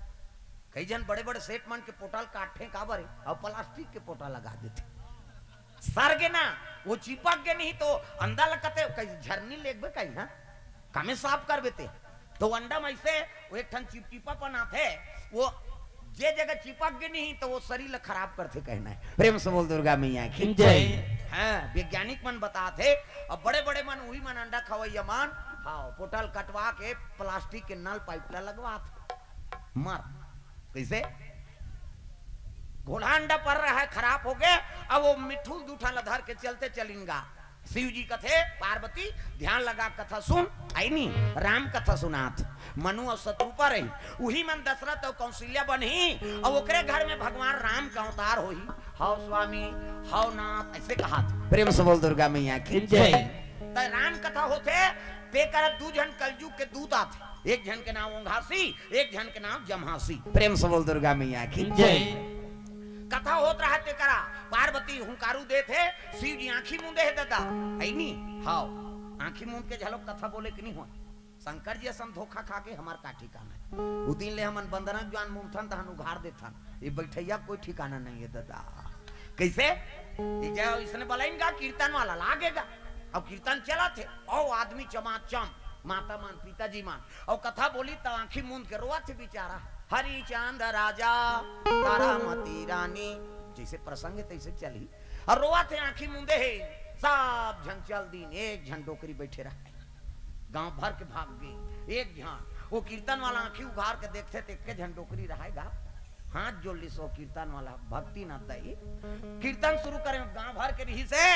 कई जन बड़े बड़े सेठ मन के पोटल काटे काबर और प्लास्टिक के पोटा लगा देते, सर गे ना वो चिपक गए नहीं तो अंडा लगते कई झरनी लेगबे कहीं, हाँ कामे साफ कर देते, तो अंडा में ऐसे वो एक ठन चिपचिपा बनाते, वो जे जगह चिपक गए नहीं तो वो शरीर खराब करते कहना है। प्रेम से बोल दुर्गा मैया की जय। हाँ वैज्ञानिक मन बताते, अब बड़े बड़े मन वही मन अंडा खवैया मन, हाँ पोटल कटवा के प्लास्टिक के नल पाइप लगवाते मर, कैसे घोड़ा अंडा पर रहा है खराब हो गए, अब वो मिठू दूठा लधर के चलते चलिंगा। शिव जी कथे पार्वती ध्यान लगा कथा सुन, आई नहीं राम कथा सुनात, मनु और शत्रुपा रही, वही मन दशरथ और कौशल्या बनी, और ओकरे घर में भगवान राम का अवतार होई, हाउ स्वामी हाउ नाथ ऐसे कहा। प्रेम से बोल दुर्गा मैया की जय। तो राम कथा होते ते कर 2 जन कलयुग के दूत आते, एक जन के नाम ओंघासी, एक जन के नाम जमहासी। प्रेम से बोल दुर्गा मैया की जय। कथा होत रहा ते करा, पार्वती हुंकारू दे थे, शिव जी आंखी मूंदे है दादा, है नहीं हाउ आंखी मूंद के झलक कथा बोले कि नहीं हो, शंकर जी असम धोखा खा के हमार का ठिकाना है, उ दिन ले हमन बंदना ज्ञान मुंथन तहन उघार देथन, ये बैठैया कोई ठिकाना नहीं है दादा, कैसे ये जो इसने बोलाइन का कीर्तन वाला लागेगा, अब कीर्तन चला थे, ओ आदमी चमाचम माता मान पिताजी मान, और कथा बोली तो आंखी मूंद के रोआ थे बेचारा, हरि चांद राजा तारामती रानी, जैसे प्रसंग है तैसे चली, और रोआ थे आंखी मुंदे है, सब झन चल दिन एक झन डोकरी बैठे रहे, गांव भर के भाग गए एक झन, वो कीर्तन वाला आंखी उघार के देखते थे के झन डोकरी रहेगा, हाथ जोड़ ली सो कीर्तन वाला भक्ति न दई, कीर्तन शुरू करें गांव भर के रही से,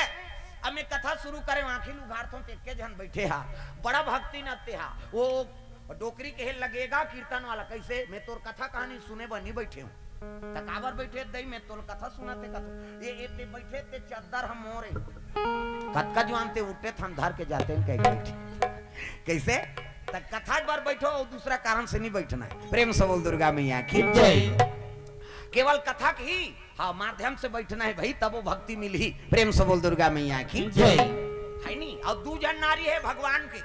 अब मैं कथा शुरू करें आंखी उघार तो के झन बैठे हा, बड़ा भक्ति न ते हा, वो डोकरी के लगेगा कीर्तन वाला, कैसे मैं तोर कथा कहानी सुने बनी बैठे हूँ, तकाबर बैठे दई मैं तोर कथा सुनाते कथा, ये ते बैठे ते चद्दर हम मोरे कतका जुआनते उठे थन धर के जाते हैं बैठे, कैसे तक कथा बार बैठो और दूसरा कारण से नहीं बैठना है। प्रेम से बोल दुर्गा मैया की जय। केवल कथा की हाँ माध्यम से बैठना है भाई, तब वो भक्ति मिली। प्रेम से बोल दुर्गा मैया की जय, है नहीं। और 2 जन नारी है भगवान के,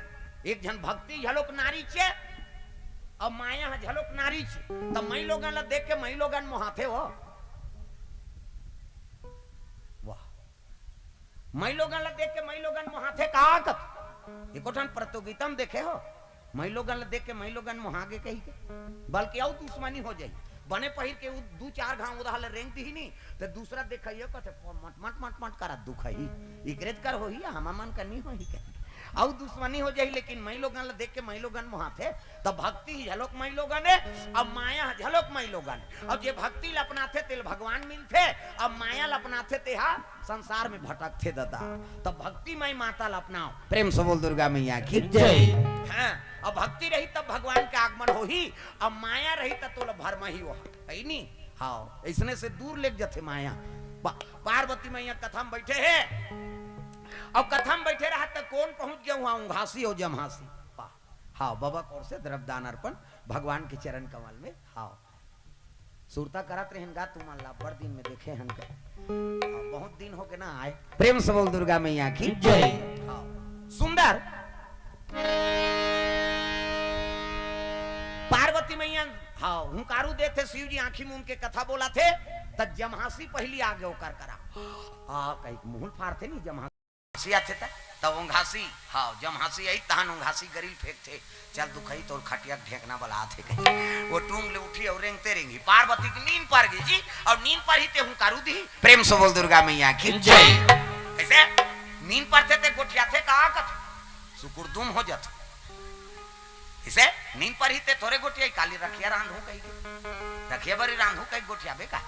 एक जन भक्ति झलोक नारी छे और माया झलोक नारी छे, तब मई लोगन ला देख के मई लोगन मोहाथे हो, वाह मई लोगन ला देख के मई लोगन मोहाथे कहा कत एकोठन प्रतियोगिता में देखे हो, मई लोगन ला देख के मई लोगन मोहागे कही के, बल्कि और दुश्मनी हो जाई, बने पहिर के 2-4 घाव उदाहल रेंग दी नहीं तो दूसरा देखियो कथे मट मट मट मट करा दुख ही इकरेज कर हो ही हम मन करनी हो ही कह और दुश्मनी हो जाई, लेकिन मई लोगन ला देख के मई लोगन मोहाथे, तब भक्ति झलोक मई लोगन है, अब माया झलोक मई लोगन, अब जे भक्ति लपनाथे तेल भगवान मिलथे, अब माया लपनाथे तेहा संसार में भटकथे दादा, तब भक्ति मई माता लपनाओ। प्रेम से बोल दुर्गा मैया की जय। हाँ अब भक्ति रही तब भगवान के आगमन हो ही, अब माया रही तब तो भरम ही हो है नी। हाँ इसने से दूर ले जाते माया। पार्वती मैया कथा में बैठे है, अब कथा में बैठे रहा तो कौन पहुंच गया वहां घासी हो जमहासी। हाँ बाबा कौन से द्रव्यदान अर्पण भगवान के चरण कमल में। हाँ सुरता करत रहे गा तुम अल्लाह बड़ दिन में देखे हन के, बहुत दिन हो के ना आए। प्रेम से बोल दुर्गा मैया की जय। हाँ सुंदर पार्वती मैया हाँ हुंकारू दे थे शिव जी आंखी में उनके कथा बोला थे तब जमहासी पहली आगे होकर करा। हाँ कहीं मुंह फाड़ते नहीं जमहासी आते तब उंघासी। हाँ जमहासी आई तहन उंघासी गरील फेंक थे चल दुखई तो खटिया ढेकना बला थे कहीं वो टूंग ले उठी और रेंगते रेंगी। पार्वती की नींद पर गई जी और नींद पर ही ते हुंकारू दी। प्रेम से बोल दुर्गा मैया की जय। कैसे नींद पर थे गोठिया थे कहा कथ सुकुरदुम हो जात इसे नींद पर ही ते थोड़े गोठिया काली रखिया रांधू कही रखिया बरी रांधू कही गोठिया बेका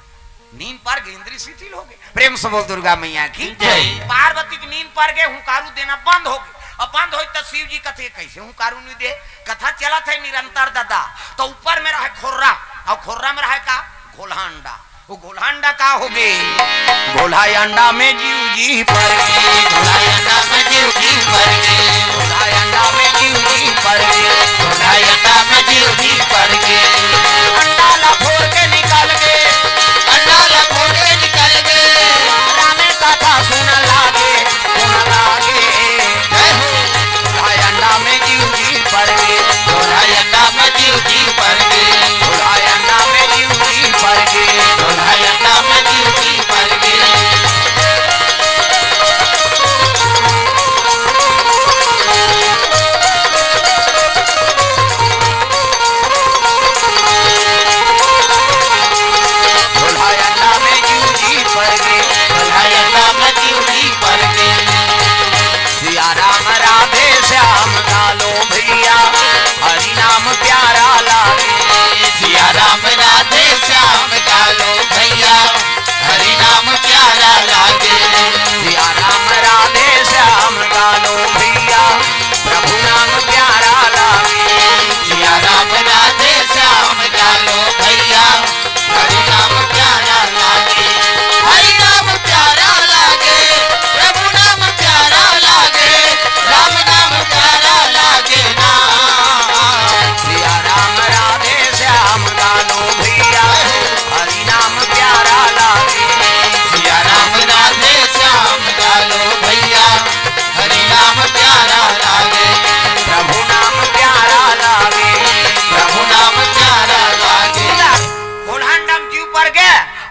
नींद पर गए इंद्री शिथिल हो गए। प्रेम से बोल दुर्गा मैया की जय। पार्वती की नींद पर गए हुंकारू देना बंद हो गए। अब बंद हो तो शिव जी कथे कैसे हुंकारू नहीं दे कथा चला था निरंतर दादा। तो ऊपर में रहा खोर्रा और खोर्रा में रहा का घोला अंडा। वो घोला अंडा का हो गए घोला अंडा में जीव जी पर घोला अंडा में जीव जी पर घोला अंडा में जीव जी पर घोला अंडा में जीव जी पर अंडा ला फोड़ के निकाल गए अंडा ला फोड़ के निकाल गए रामे कथा सुन लागे अंडा में जीव जी पर घोला अंडा में जीव जी पर घोला अंडा में जीव जी पर घोला अंडा में जीव जी पर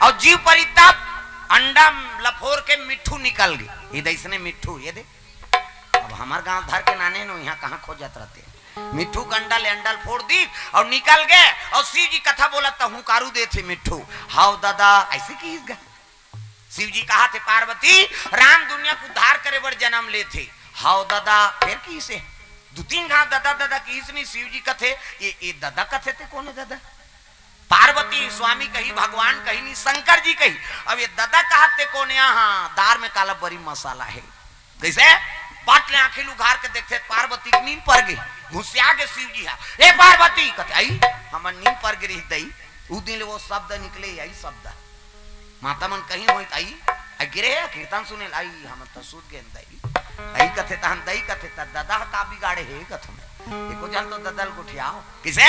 और जीव परी तब अंडा लफोर के मिट्ठू निकल गई। ये इसने मिट्ठू ये दे अब हमार गांव धर के नाने नो यहाँ कहाँ खोजत रहते मिट्ठू का अंडा ले अंडा फोड़ दी और निकल गए। और शिव जी कथा बोला तो हुंकारू दे थे मिट्ठू हाउ दादा ऐसे की शिव जी कहा थे पार्वती राम दुनिया को उद्धार करे बड़ जन्म ले थे हाउ दादा फिर की से दो तीन घाव दादा दादा की इसने शिव जी कथे ये दादा कथे थे कौन है दादा पार्वती स्वामी कही भगवान कही नहीं शंकर जी कही। अब ये दादा कहते कौन यहाँ दार में काला बड़ी मसाला है कैसे बाटले आंखें उघार के देखते पार्वती की नींद पर गई घुसिया के शिव जी ए पार्वती कहते आई हमार नींद पर गिरी दई उस दिन वो शब्द निकले यही शब्द माता मन कहीं हो आई गिरे कीर्तन सुने लाई हम तो सूद गए दई आई कथे तहन दई कथे दादा का बिगाड़े है कथ में एको जान तो ददल गुठियाओ किसे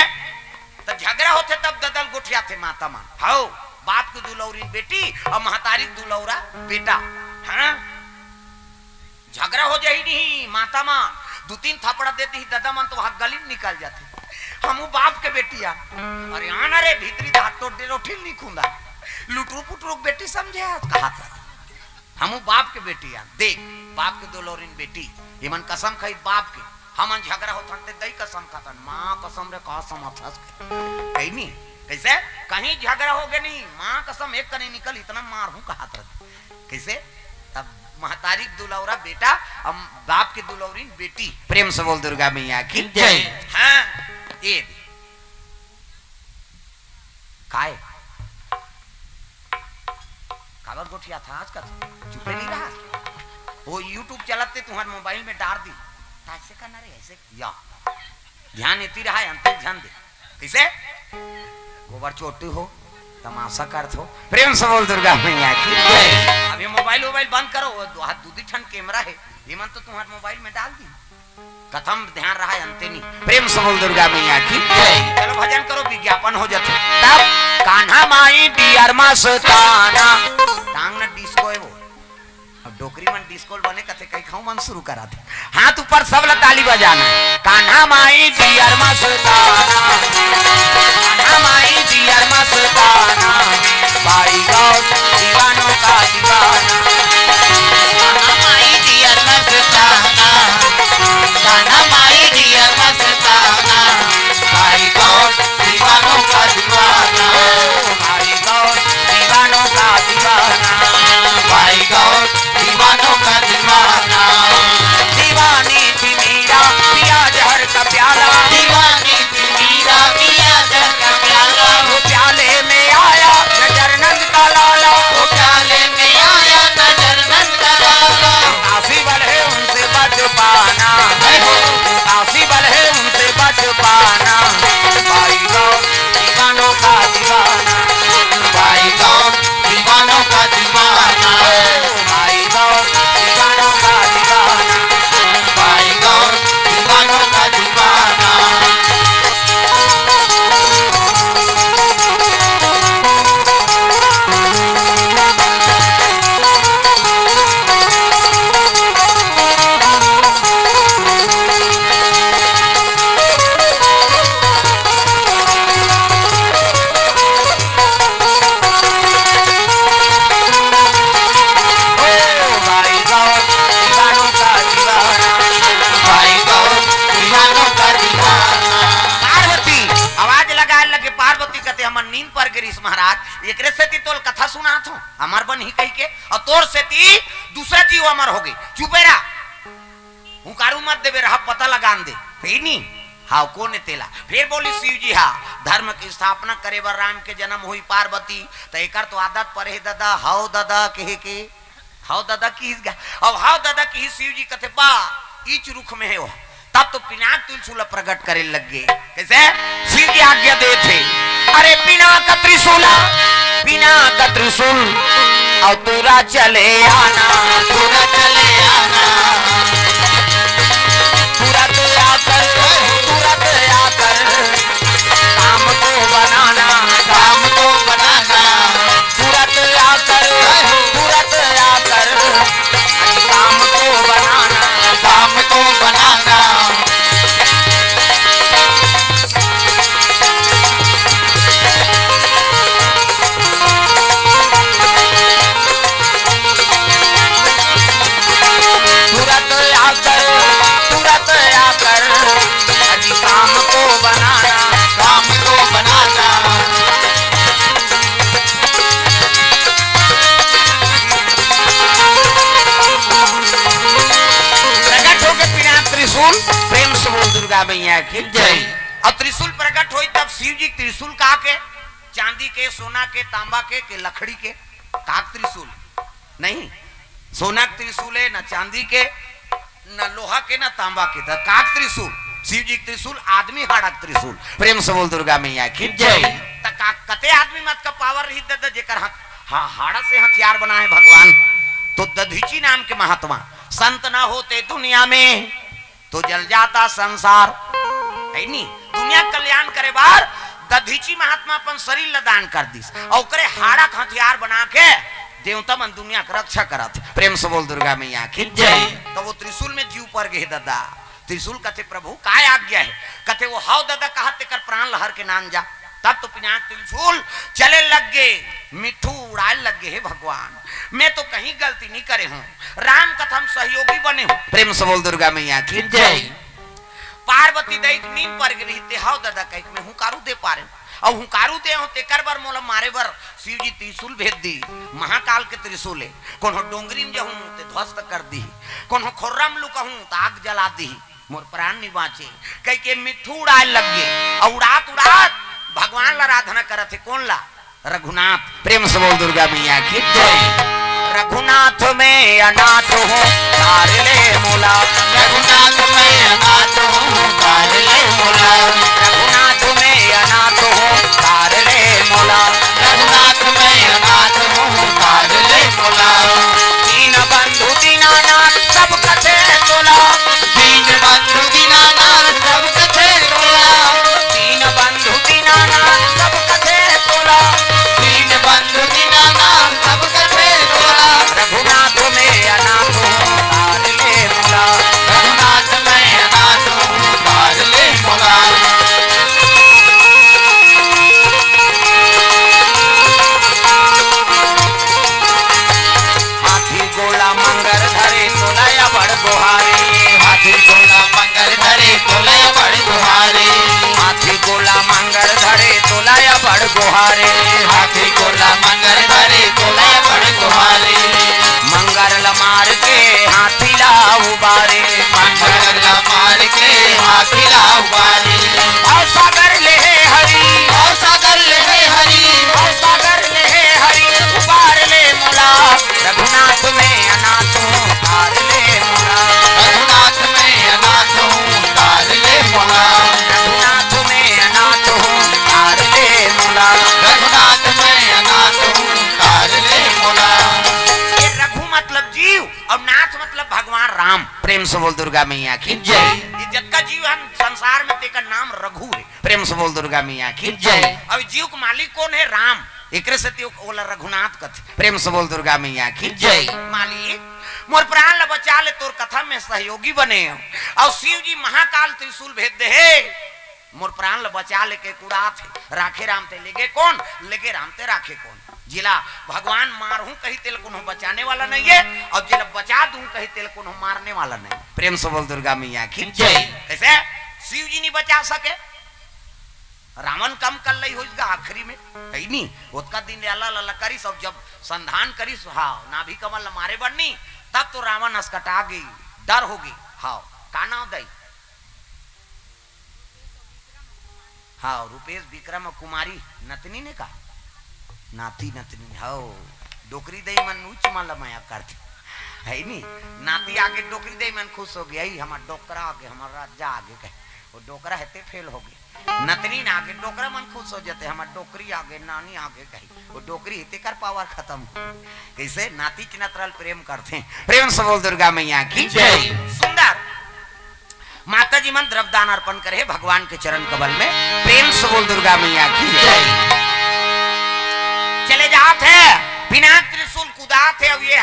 तब झगड़ा होते तब ददल गुठिया थे माता मान हाउ बाप की दुलौरी बेटी और महतारी दुलौरा बेटा हाँ झगड़ा हो जाए नहीं माता मान दो तीन थपड़ा देती ही दादा मन तो वहां गली निकल जाते हम बाप के बेटिया अरे आना रे भीतरी दांत तोड़ दे रोटी नहीं खूंदा लुटरू पुटरू बेटी समझे कहा था हम बाप के बेटिया देख बाप के दुलौरी बेटी इमन कसम खाई बाप के हमन झगड़ा होता ते दई कसम खाता मां कसम रे कसम अथस कहीं नहीं कैसे कहीं झगड़ा हो गए नहीं मां कसम एक कने निकल इतना मार हूं कहा था कैसे तब महतारी दुलौरा बेटा हम बाप की दुलौरी बेटी प्रेम से बोल दुर्गा मैया की जय। हाँ ये काय काबर गोठिया था आज का चुपे नहीं रहा वो YouTube चलाते तुम्हारे मोबाइल में डाल दी ऐसे करना रे ऐसे या ध्यान इतनी रहा अंत ध्यान दे कैसे गोबर चोटी हो तमाशा करत हो प्रेम से बोल दुर्गा मैया की अभी मोबाइल बंद करो हाथ दूधी ठंड कैमरा है ये मन तो तुम्हारे मोबाइल में डाल दी कथम ध्यान रहा है अंते नहीं प्रेम से बोल दुर्गा मैया की चलो भजन करो विज्ञापन हो जाते तब कान्हा माई डियर मस्ताना टांग न डिस्को है वो अब डोकरी मन डिस्को बने कथे कहीं खाऊं मन शुरू करा थे हाथ ऊपर सब ला ताली बजाना कान्हा माई डियर मस्ताना कान्हा माई डियर मस्ताना भाई गौर दीवानों का दीवाना कान्हा माई डियर मस्ताना कान्हा माई डियर मस्ताना भाई गौर दीवानों का दीवाना भाई गौर दीवानों का दीवाना भाई गौर दीवानों का दीवाना दीवानी थी मीरा पिया जहर का प्याला दीवानी थी मीरा पिया जहर का प्याला वो प्याले में आया नजर नंद का लाला वो प्याले में आया नजर नंद का लाला काशी बल है उनसे बच पाना काशी बल है उनसे बच पाना भाई गौर दीवानों का दीवाना भाई गौर दीवानों का दीवाना भाई गौर दीवानों का दीवाना भाई गौर दीवानों का दीवाना भाई गौर दीवानों का दीवाना भाई गौर दीवानों का दीवाना पार्वती आवाज लगाए लगे पार्वती कहते हमर नींद पर गिरीश महाराज एकरे से ती तोल कथा सुना थो हमार बन ही कही के और तोर से ती दूसरा जीव अमर हो गई चुपे रहा हुकारू मत देवे रहा पता लगान दे फेनी हाँ कौन तेला फिर बोली शिव जी हाँ धर्म की स्थापना करे बर राम के जन्म हुई पार्वती तो एकर तो आदत पर है दादा हाउ दादा कहे के हाउ दादा की अब हाउ दादा की शिव जी कहते बा इच रुख में है वो तब तो पिनाक त्रिशूल प्रकट करे लग गए कैसे शिव जी आज्ञा दे थे अरे पिनाक त्रिशूला पिनाक त्रिशूल और तुरा चले आना पूरा चले आना तुरंत आकर काम को बनाना काम को बनाना तुरंत आकर काम को बनाना काम को बनाना तुरंत आकर काम को बनाना काम को बनाना प्रकट होके पिनाक त्रिशूल प्रेम से बोल दुर्गा मैया की जय। अब त्रिशूल प्रकट हुई तब शिव जी त्रिशूल कहा के चांदी के सोना के तांबा के लकड़ी के काक त्रिशूल नहीं सोना के त्रिशूल है न चांदी के न लोहा के न तांबा के तो काक त्रिशूल शिव जी त्रिशूल आदमी हाड़क त्रिशूल प्रेम से बोल दुर्गा मैया की जय। कते आदमी मत का पावर रही दद जेकर हाड़ा से हथियार बनाए भगवान तो दधीची नाम के महात्मा संत ना होते दुनिया में तो जल जाता संसार है नी दुनिया कल्याण करे बार दधीची महात्मा अपन शरीर ल दान कर दिस और ओकरे हाड़ा के हथियार बना के देवता मन दुनिया का रक्षा करत प्रेम से बोल दुर्गा मैया की जय। तो वो त्रिशूल में जीव पर गए दादा त्रिशूल कथे प्रभु काय आज्ञा है कथे वो हाउ दादा कहते कर प्राण लहर के नाम जा तब तो पिनाक त्रिशूल चले लग गए मिठू उड़ाए लग गए भगवान मैं तो कहीं गलती नहीं करे हूँ राम कथम सहयोगी बने हूँ प्रेम से बोल दुर्गा मैया की जय। पार्वती दैक नींद पर गिरी ते हाउ दादा कह मैं हुकारू दे पा रहे और हुकारू दे हो ते कर बर मोला मारे बर शिव जी त्रिशूल भेज दी महाकाल के त्रिशूल कोनो डोंगरी में जहूं ते ध्वस्त कर दी कोनो खोर्रम लू कहूं तो आग जला दी मोर प्राण नहीं बाँचे कह के मिठू उड़ाए लग गए और उड़ात उड़ात भगवान ला आराधना करत है कौन ला रघुनाथ प्रेम से बोल दुर्गा मैया की जय। रघुनाथ में अनाथ हूँ तार ले मोला रघुनाथ में अनाथ हूँ तार ले मोला प्रेम से बोल दुर्गा मैया की जय। इज्जत का जीवन संसार में तेका नाम रघु है, प्रेम से बोल दुर्गा मैया की जय। अब जीव का मालिक कौन है? राम। एकरे से ते ओला रघुनाथ कथ, प्रेम से बोल दुर्गा मैया की जय। मालिक मोर प्राण ल बचा ले, तोर कथा में सहयोगी बने और शिव जी महाकाल त्रिशूल भेद दे है, मोर प्राण ल बचा ले के कुड़ा थे राखे राम ते लेगे कौन, लेगे राम ते राखे कौन। जिला भगवान मारहूं कही तेल को बचाने वाला नहीं है और जिला बचा दूं कही तेल को मारने वाला नहीं। प्रेम से बोल दुर्गा मैया की जय। कैसे शिव जी नहीं बचा सके, रावण कम कर ली हो आखिरी में कही नहीं उसका दिन अल्लाह करी सब जब संधान करी हाँ नाभि कमल मारे बढ़नी तब तो रावण अस्कटा गई, डर होगी। हाँ का नाम दई? हाँ रुपेश विक्रम कुमारी नतनी ने कहा नाती नतनी हो डोकरी दई मन उच्च मन लमाया करती है नहीं, नाती आगे डोकरी दई मन खुश हो गई, हमारा डोकरा आगे हमारा राजा आगे कहे वो डोकरा है फेल हो गई, नतनी ना आगे डोकरा मन खुश हो जाते, हमारा डोकरी आगे नानी आगे कही वो डोकरी हिते कर पावर खत्म हो। कैसे नाती की नतरल प्रेम करते हैं। प्रेम से बोल दुर्गा मैया की जय। सुंदर माता जी मन द्रव्यदान अर्पण करे भगवान के चरण कमल में, प्रेम से बोल दुर्गा मैया की जय। चले जाते हैं बिना त्रिशूल कुदाते अब ये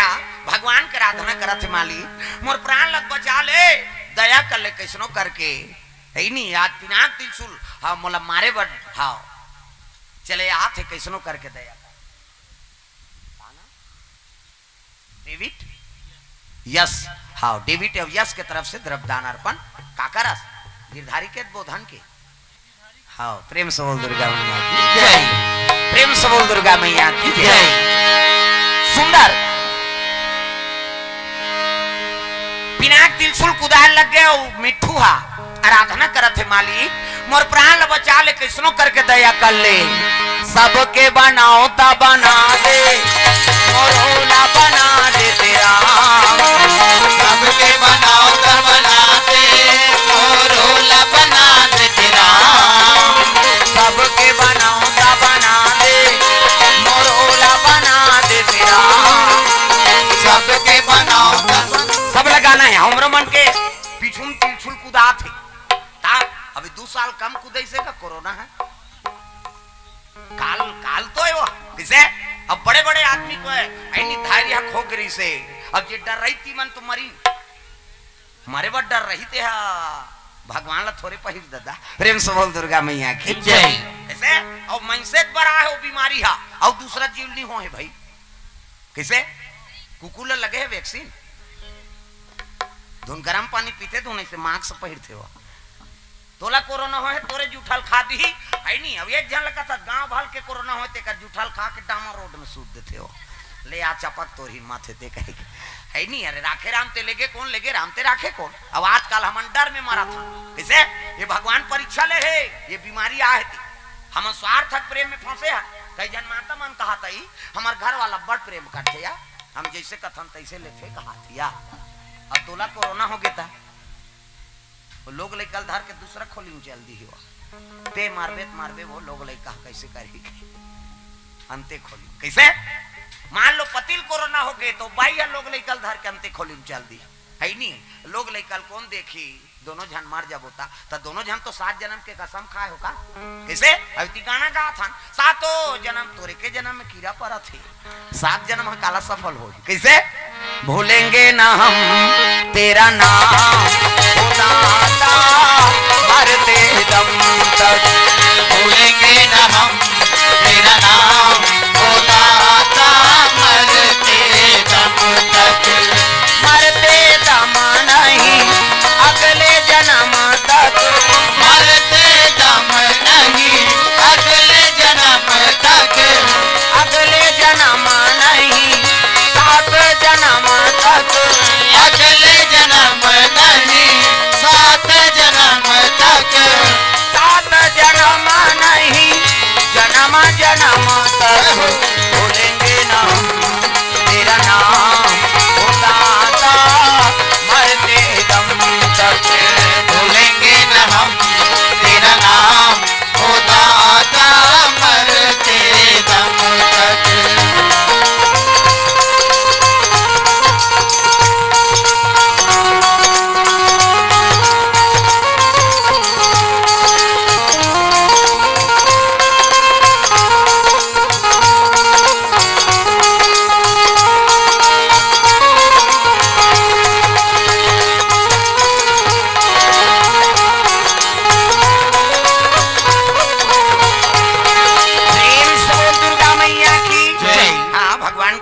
भगवान के आराधना करते माली मोर प्राण लग बचा ले, दया कर ले कैसनो करके है नहीं आज बिना त्रिशूल हाँ मोला मारे बड़ हाँ चले आते कैसनो करके दया कर। डेविड यस हाँ डेविड और यस के तरफ से द्रव्यदान अर्पण काकरस गिरधारी के बोधन के हाँ प्रेम से बोल दुर्गा मैया की जय, प्रेम से बोल दुर्गा मैया की जय। सुंदर पिनाक त्रिशूल कुदाल लग गया मिठू हा आराधना करत है मालिक मोर प्राण बचा ले कैसनो करके दया कर ले, सबके बनाओ ता बना दे मोरोला बना दे तेरा, सबके बनाओ ता बना दे मोरोला बना दे तेरा, सबके बनाओ ता बना दे मोरोला बना दे तेरा, सबके बनाओ ता सब लगाना है हमरो मन के पीछू त्रिशूल कुदा थे अभी 2 साल कम कुदाई से का कोरोना है काल काल तो है वो किसे अब बड़े बड़े आदमी को है ऐनी धैर्य खो गई से अब ये डर रही थी मन तो मरी मारे बड़ डर रही थे भगवान ला थोड़े पहिर दादा। प्रेम से बोल दुर्गा मैया की जय। कैसे और मनसेत बड़ा है वो बीमारी है और दूसरा जीव नहीं हो है भाई कैसे कुकुल लगे है वैक्सीन धुन गरम पानी पीते तो नहीं से मास्क पहिरते हो तोला कोरोना हो है तोरे जूठल खा दी है नहीं अब एक जन लगा था गांव भाल के कोरोना हो ते कर जूठल खा के डामर रोड में सूत देते हो ले आ चपक तोरी माथे ते कहे है नहीं अरे राखे राम ते लेगे कौन लेगे राम ते राखे कौन। अब आजकल हम डर में मारा था कैसे ये भगवान परीक्षा ले है ये बीमारी आए थी हम स्वार्थक प्रेम में फंसे है कई जन माता मन कहा था हमार घर वाला बड़ प्रेम करते या हम जैसे कथन तैसे लेते कहा थिया अब तोला कोरोना हो गया था लोग लेकल धर के दूसरा खोली चल दी हो पे मारबे वो लोग लेका कैसे करी अंते खोली कैसे मान लो पतिल कोरोना हो गए तो बाई लोग लेकल धर के अंते खोली चल दी है नहीं लोग लेकल कौन देखी दोनों जन मर जब होता तो दोनों जन तो 7 जन्म के कसम खाए होगा कैसे अभी गाना गा था 7 जन्म तोरे के जन्म में कीड़ा पड़ा थे 7 जन्म काला सफल हो कैसे भूलेंगे ना हम तेरा नाम खुदाता मरते दम तक भूलेंगे ना हम तेरा नाम खुदाता मरते दम तक, मरते दम नहीं अगले जन्म तक, मरते दम नहीं अगले जन्म तक, अगले जन्म नहीं 7 जन्म तक, अगले जन्म नहीं 7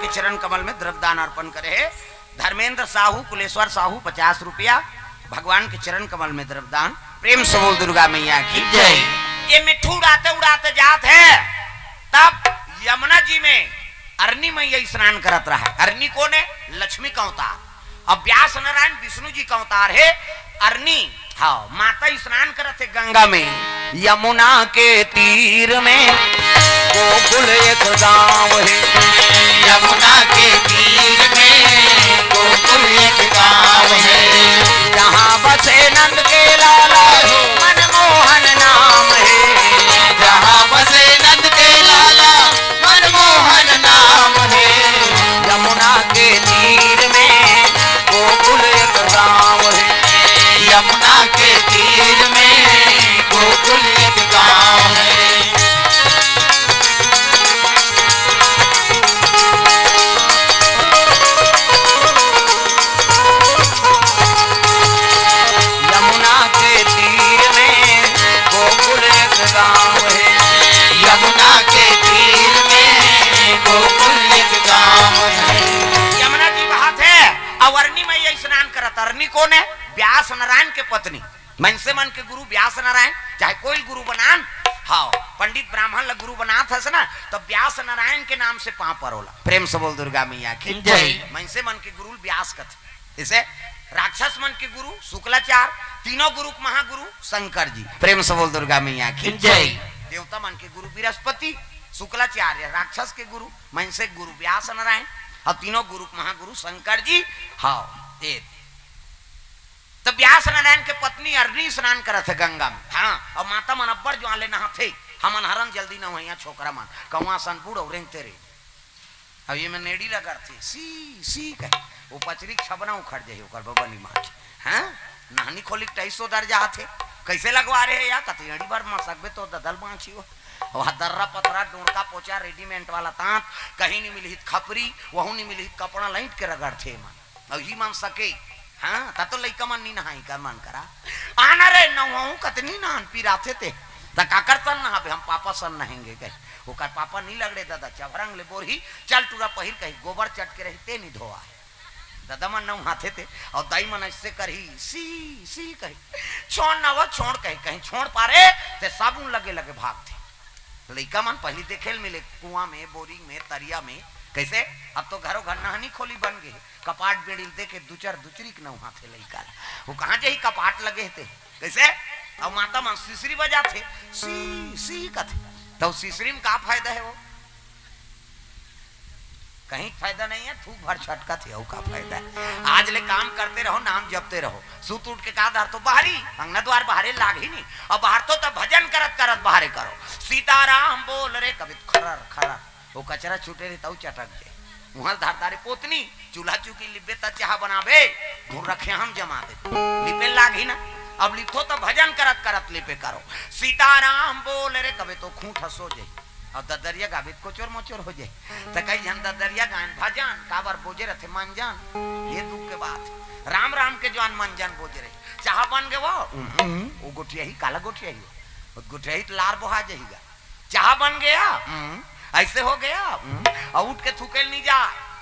के चरण कमल में द्रव्यदान अर्पण करे। धर्मेंद्र साहू कुलेश्वर साहू 50 रुपया भगवान के चरण कमल में द्रव्यदान। प्रेम से बोल दुर्गा मैया की जय। ये मिट्ठू उड़ाते उड़ाते जात है, तब यमुना जी में अरनी मैया स्नान करत रहा। अरनी कौन है? लक्ष्मी का अवतार। अब व्यास नारायण विष्णु जी का अवतार है अरनी। हाँ, माता स्नान करत है गंगा में। यमुना के तीर में गोकुल एक गांव है। यमुना के तीर में गोकुल एक गांव है। जहाँ बसे नंद के लाला मनमोहन नाम है। जहाँ बसे नंद के लाला मनमोहन नाम है। यमुना के तीर में गोकुल एक गांव है। यमुना के तीर में गोकुल एक गांव है। यमुना के तीर में गोकुल एक गांव है। यमुना के तीर में गोकुल एक गांव है। यमुना जी बात है। अवर्णी में ये स्नान करत। अरनी कौन है? व्यास नारायण के पत्नी। मन से मन के गुरु व्यास नारायण, चाहे कोई गुरु बनान, हाँ पंडित ब्राह्मण ला गुरु बनात हस ना, तो व्यास नारायण के नाम से पांव परोला। प्रेम से बोल दुर्गा मैया की जय। मन से मन के गुरु व्यास कथ। इसे राक्षस मन के गुरु शुक्लाचार्य, तीनों गुरु महागुरु शंकर जी। प्रेम से बोल दुर्गा मैया की जय। देवता मन के गुरु बृहस्पति, शुक्लाचार्य राक्षस के गुरु मन से गुरु व्यास नारायण, और तीनों गुरु महागुरु शंकर जी। हाँ, तो व्यास नारायण के पत्नी अरनी स्नान करत है गंगा में। हाँ, और माता मन अब्बर जो आले नहाथे, हमन हरन जल्दी न होइया छोकरा मन कौवा सनपुर और तेरे। अब ये में नेड़ी लगा थे सी सी कहे वो पचरी छबना उखड़ जाए ओकर बबनी माँ की। हाँ, नहनी खोली 250 दर्जा थे। कैसे लगवा रहे हैं या कती अड़ी बार मसकबे तो ददल बाँची हो। वह दर्रा पतरा डोंका पोचा रेडीमेड वाला तांत कहीं नहीं मिली खपरी, वहू नहीं मिली कपड़ा लाइट के रगड़ थे मन। अब ही मन सके। हाँ, ता तो लइका मन नहीं नहाई का मन करा आना रे नहू कतनी नहान पिराथे ते काकर सन नहाबे हम पापा सन नहेंगे कहे। ओकर पापा नहीं लगड़े दादा चवरंग ले बोरही चल टूरा पहिर कही गोबर चट के रहते नहीं धोआ है। दादा मन नौ हाथे थे और दाई मन ऐसे करही सी सी कही छोड़ ना वो छोड़ कही कहीं छोड़ पारे ते साबुन लगे लगे भागते। लइका मन पहली देखेल मिले कुआं में, बोरिंग में, तरिया में। कैसे अब तो घरों घर नहनी खोली बन गए। कपाट बेड़ी देखे दुचर दुचरी के नौ हाथे लइका वो कहाँ जे ही कपाट लगे थे। कैसे अब माता मन सीसरी बजा थे सी सी कथे। तो सीसरी में का फायदा है? वो कहीं फायदा नहीं है, थूक भर छटका थे का फायदा है। आज ले काम करते रहो, नाम जपते रहो। सूत उठ के का धार तो बाहरी अंगना द्वार बाहरे लाग ही नहीं। और बाहर तो तब भजन करत करत बाहरे करो सीताराम बोल रे कभी खरर खरर वो कचरा छूटे रहे तऊ चटक दे। वहां धारदारे पोतनी चूल्हा चूकी लिबे त चाह बनाबे धूर रखे हम जमा दे लिपे लाग ही ना। अब लिखो तो भजन करत करत लिपे करो सीताराम बोल रे कभी तो खूंट हसो जाए और ददरिया गाबित कोचोर मोचोर हो जाए। तो कई जन ददरिया गायन भजन काबर बोझे रहे मंजन। ये दुख के बात राम राम के जवान मंजन बोझे रहे चाह बन गए वो गोटिया ही काला गोटिया ही गोटिया ही लार बोहा जाएगा। चाह बन गया ऐसे हो गया और उठ के थूकेल नहीं जा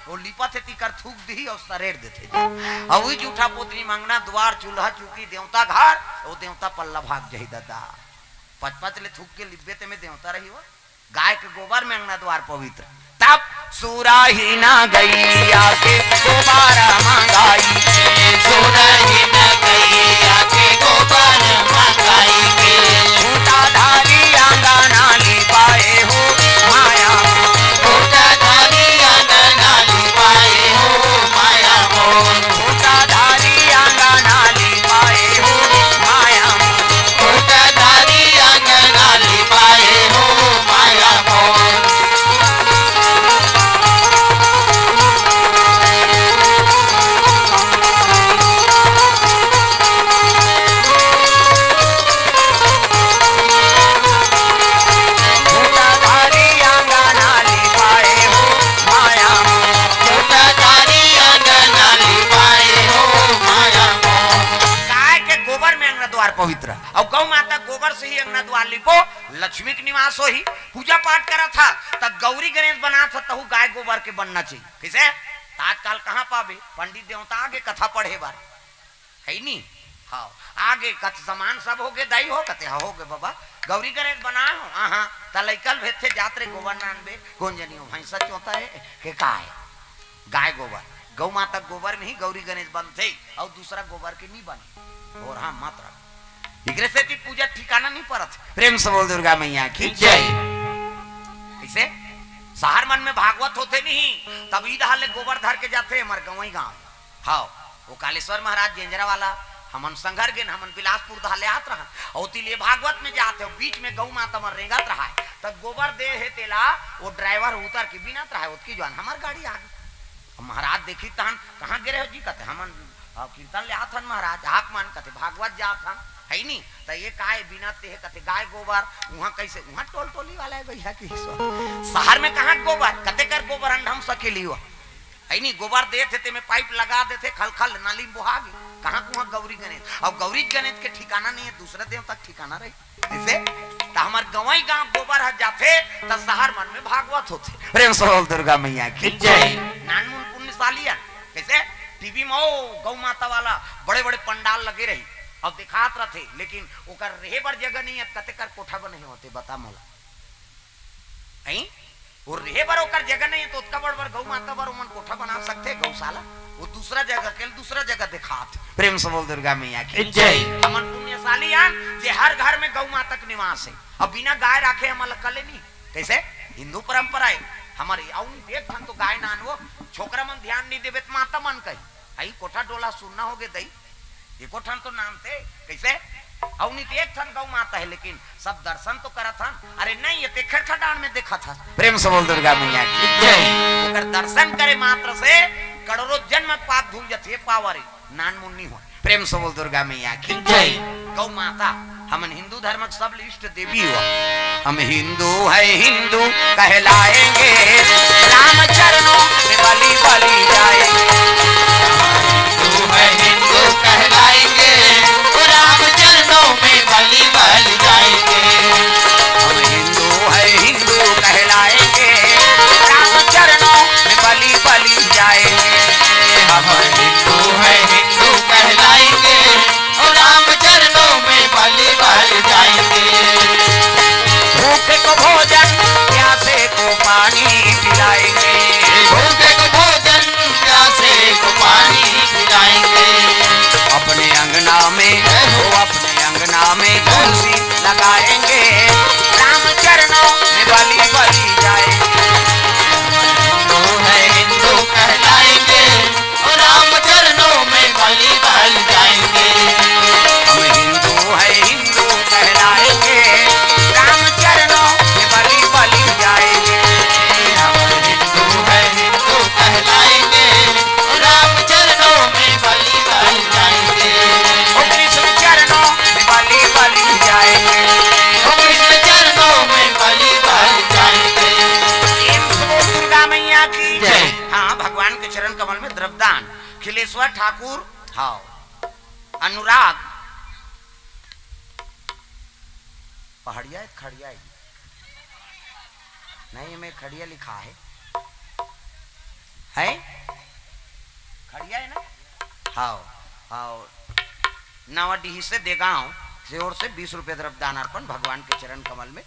वो लिपा थे तीकर थूक दी और सरेर देते और वही जूठा पोतरी मंगना द्वार चूल्हा चूकी देवता घर वो देवता पल्ला भाग जाही दादा। पच ले थूक के लिब्बे ते में देवता रही हो। गाय के गोबर में अंगना द्वार पवित्र। तब सूरा ही ना गैया के गोबारा मंगाई सूरा ही ना गैया के गोबर मंगाई के छोटा धारी आंगना ली पाए हो माया छोटा धारी आंगना ली पाए हो माया मोर छोटा धारी आंगना ली पाए हो माया छोटा धारी आंगना ली पाए हो माया मोर पवित्र। और गौ माता गोबर से ही अंगना द्वार लिपो, लक्ष्मी के निवास हो ही। पूजा पाठ करा था तब गौरी गणेश बना था, तहु गाय गोबर के बनना चाहिए। किसे आजकल कहाँ पावे, पंडित देवता आगे कथा पढ़े बार है नहीं। हाँ आगे कथ सामान सब हो गए, दाई हो कते हो गए बाबा गौरी गणेश बना हो। हाँ तलैकल भेजे जात्रे गोबर नानबे गोंजनी हो भैंसा चौथा है के का है गाय गोबर। गौ माता गोबर में ही गौरी गणेश बनते और दूसरा गोबर के नहीं बने। और हाँ मात्र इकरे से की पूजा ठिकाना नहीं पड़त। प्रेम से बोल दुर्गा मैया की जय। इसे शहर मन में भागवत होते नहीं, तब ईद हाले गोबर धर के जाते हमारे गवई गांव। हाँ वो कालेश्वर महाराज जेंजरा वाला हमन संघर गेन हमन बिलासपुर धाले आत रहा और तिलिए भागवत में जाते हो, बीच में गौ माता मर रेंगत रहा है, तब गोबर दे है तेला वो ड्राइवर उतर के बिना रहा है उसकी जान हमार गाड़ी आ गई। महाराज देखी तहन कहाँ गिरे हो जी कहते हमन कीर्तन ले आथन महाराज हाक मान कहते भागवत जात हन है नहीं तो ये काय बिना ते कहते गाय गोबर वहाँ कैसे वहाँ टोल टोली वाला है भैया की शहर में कहाँ गोबर कहते कर गोबर हम सकेली हुआ है नहीं। गोबर देते थे में पाइप लगा देते खल खल नाली बुहा गई कहाँ कुहाँ गौरी गणेश। और गौरी गणेश के ठिकाना नहीं है, दूसरे देव तक ठिकाना रही इसे तो हमारे गवाई गांव गोबर हट जाते तो शहर मन में भागवत होते। प्रेम से बोल दुर्गा मैया की जय। नानमुन पुण्यशाली कैसे टीवी में गौ माता वाला बड़े बड़े पंडाल लगे रही और दिखात रहे, लेकिन ओकर रहे बर जगह नहीं है, कते कर कोठा बने होते बता मोला नहीं और रहे बर ओकर जगह नहीं है तो उसका बड़ गौ माता बर उमन कोठा बना सकते गौशाला वो दूसरा जगह के दूसरा जगह दिखात। प्रेम से बोल दुर्गा मैया की जय। हमन पुण्यशाली जे हर घर में गौ माता का निवास है अब बिना गाय रखे हम कले नहीं कैसे हिंदू परंपरा है हमारी देख तो गाय नान वो छोकरा मन ध्यान नहीं देवे माता मन कही आई कोठा डोला सुनना हो गए दई ये कोठन तो नाम थे कैसे एक ठन गौ माता है लेकिन सब दर्शन तो करा था। अरे नहीं ये तेखर डांड में देखा था। प्रेम से बोल दुर्गा मैया की जय। दर्शन करे मात्र से करोड़ों जन्म पाप धुल जाते पावरी नान मुन्नी हो। प्रेम से बोल दुर्गा मैया की जय। गौ माता हम हिंदू धर्म सब इष्ट देवी हुआ, हम हिंदू है हिंदू कहलाएंगे राम चरणों में बलि बलि जाएंगे। हिंदू है हिंदू कहलाएंगे राम चरणों में बलि बलि जाएंगे। हम हिंदू है हिंदू कहलाएंगे राम चरणों में बलि बलि जाएंगे। हम हिंदू है हिंदू कहलाएंगे और राम चरणों में बलि बलि जाएंगे। भूखे को भोजन प्यासे को पानी पिलाएंगे। भूखे को भोजन प्यासे को पानी पिलाएंगे। अपने अंगना में तुलसी लगाएंगे राम चरणों में बलि बलि जाएंगे। हिंदू है हिंदू कहलाएंगे और राम चरणों में बलि बलि जाएंगे। हम हिंदू है हिंदू कहलाएंगे राम चरणों में बलि बलि जाएंगे। हम हिंदू है हिंदू कहलाएंगे और राम चरणों में बलि बलि जाएंगे। ओ कृष्ण चरणों में बलि बलि जाएंगे। ओ कृष्ण चरणों में बलि बलि जाएंगे। दुर्गा मैया की जय। हाँ भगवान के चरण कमल में द्रव्यदान खिलेश्वर ठाकुर हाँ अनुराग पहाड़िया खड़िया नहीं में खड़िया लिखा है खड़िया है ना। हाँ हाँ नवाडीही से देगांव से ओर से 20 रुपए द्रव्यदान अर्पण भगवान के चरण कमल में।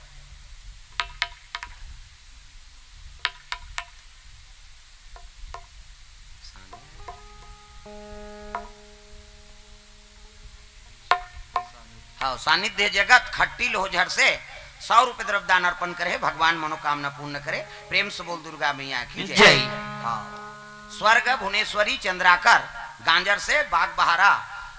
हाँ सानिध्य जगत खट्टी लोहझर से 100 रुपए द्रव्यदान अर्पण करे भगवान मनोकामना पूर्ण करे। प्रेम से बोल दुर्गा मैया की जय। हाँ स्वर्ग भुवनेश्वरी चंद्राकर गांजर से बाग बहारा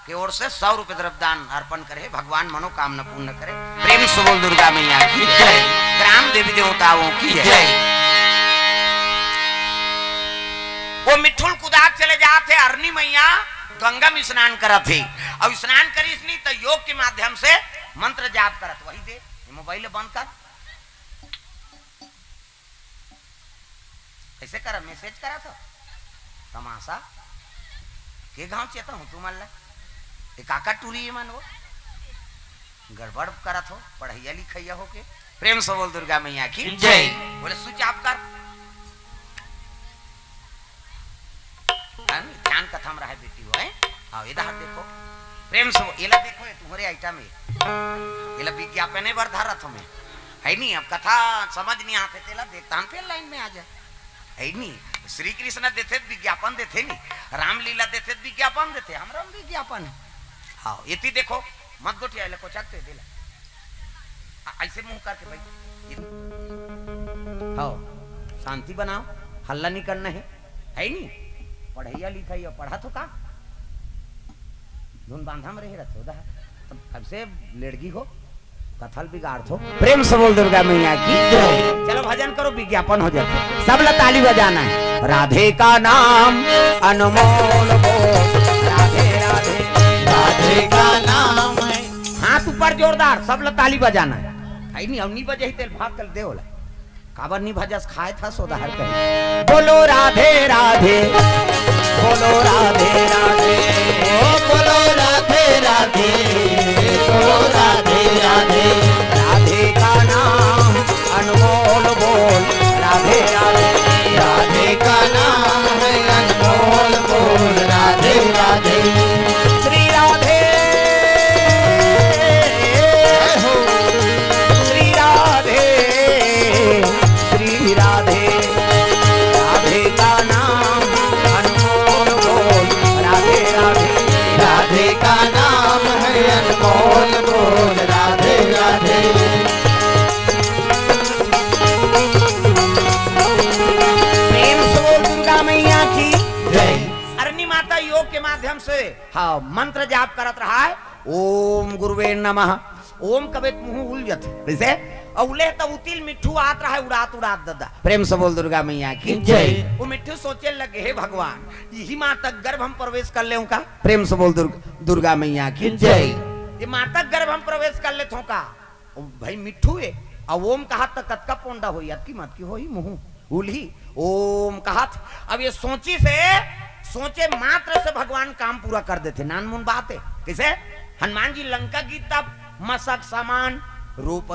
की ओर से 100 रुपए द्रव्यदान अर्पण करे भगवान मनोकामना पूर्ण करे। प्रेम से बोल दुर्गा मैया की जय। ग्राम देवी देवताओं की जय। वो मिठुल कुदाक चले जाते अरनी मैया गंगा में स्नान करत थे और स्नान करीस नहीं तो योग के माध्यम से मंत्र जाप करत वही दे मोबाइल बंद कर कैसे कर मैसेज करा था तमाशा के गांव चेता हूं तू मल्ला काका टूरी है मन वो गड़बड़ करत हो पढ़ैया लिखैया हो के। प्रेम से बोल दुर्गा मैया की जय। बोले स्विच ऑफ कर। ध्यान कथम रहा है बेटी हो है। आओ इधर देखो प्रेम से एला देखो ये तुम्हारे आइटम में एला विज्ञापन है बरधारत हमें है नहीं। अब कथा समझ नहीं आते तेला देखता पे लाइन में आ जाए है नहीं। श्री कृष्ण देते विज्ञापन देते नहीं, रामलीला देते विज्ञापन देते, हमरा विज्ञापन है। हाँ ये देखो मत गोटिया ले को चकते दिला ऐसे मुंह करके भाई। हाँ शांति बनाओ, हल्ला नहीं करना है नहीं। पढ़ैया लिखैया पढ़ा तो का धुन बांधा में रहे रखो दा अब से लड़की हो कथल बिगाड़ थो। प्रेम से बोल दुर्गा मैया की चलो भजन करो विज्ञापन हो जाए। सब ला ताली बजाना है। राधे का नाम अनमोल हो, राधे राधे राधे का नाम है। हाथ ऊपर जोरदार सब ला ताली बजाना है नहीं। अब नहीं बजे ही तेल भाग कर दे होला काबर नहीं भजस खाए था सोदाहर कहीं। बोलो राधे राधे बोलो राधे राधे बोलो राधे राधे बोलो राधे राधे। राधे का नाम अनमोल बोल, राधे राधे राधे का नाम है अनमोल बोल, राधे राधे। श्री राधे हो श्री राधे श्री राधे। राधे का नाम अनमोल बोल, राधे राधे राधे का नाम है अनमोल बोल, राधे राधे। प्रेम से बोल दुर्गा मैया की जय। अरणी माता योग के माध्यम से हाँ मंत्र जाप करत रहा है। ओम गुरुवे नमः। ओम कबे मुंह उलझत कैसे औले तब उतिल मिठू आत रहा है उड़ात उड़ात ददा। प्रेम से बोल दुर्गा मैया की जय। वो मिठू सोचे लगे हे भगवान यही माँ तक गर्भ हम प्रवेश कर ले का। प्रेम से बोल दुर्गा मैया की जय। ये माँ तक गर्भ हम प्रवेश कर ले का भाई मिठू है। अब ओम कहा तक कतका पोंडा हो की मत की हो मुंह उल्ही ओम कहा। अब ये सोचे मात्र से भगवान काम पूरा कर देते। नान मुन बात है कैसे हनुमान जी लंका की तब मसक समान रूप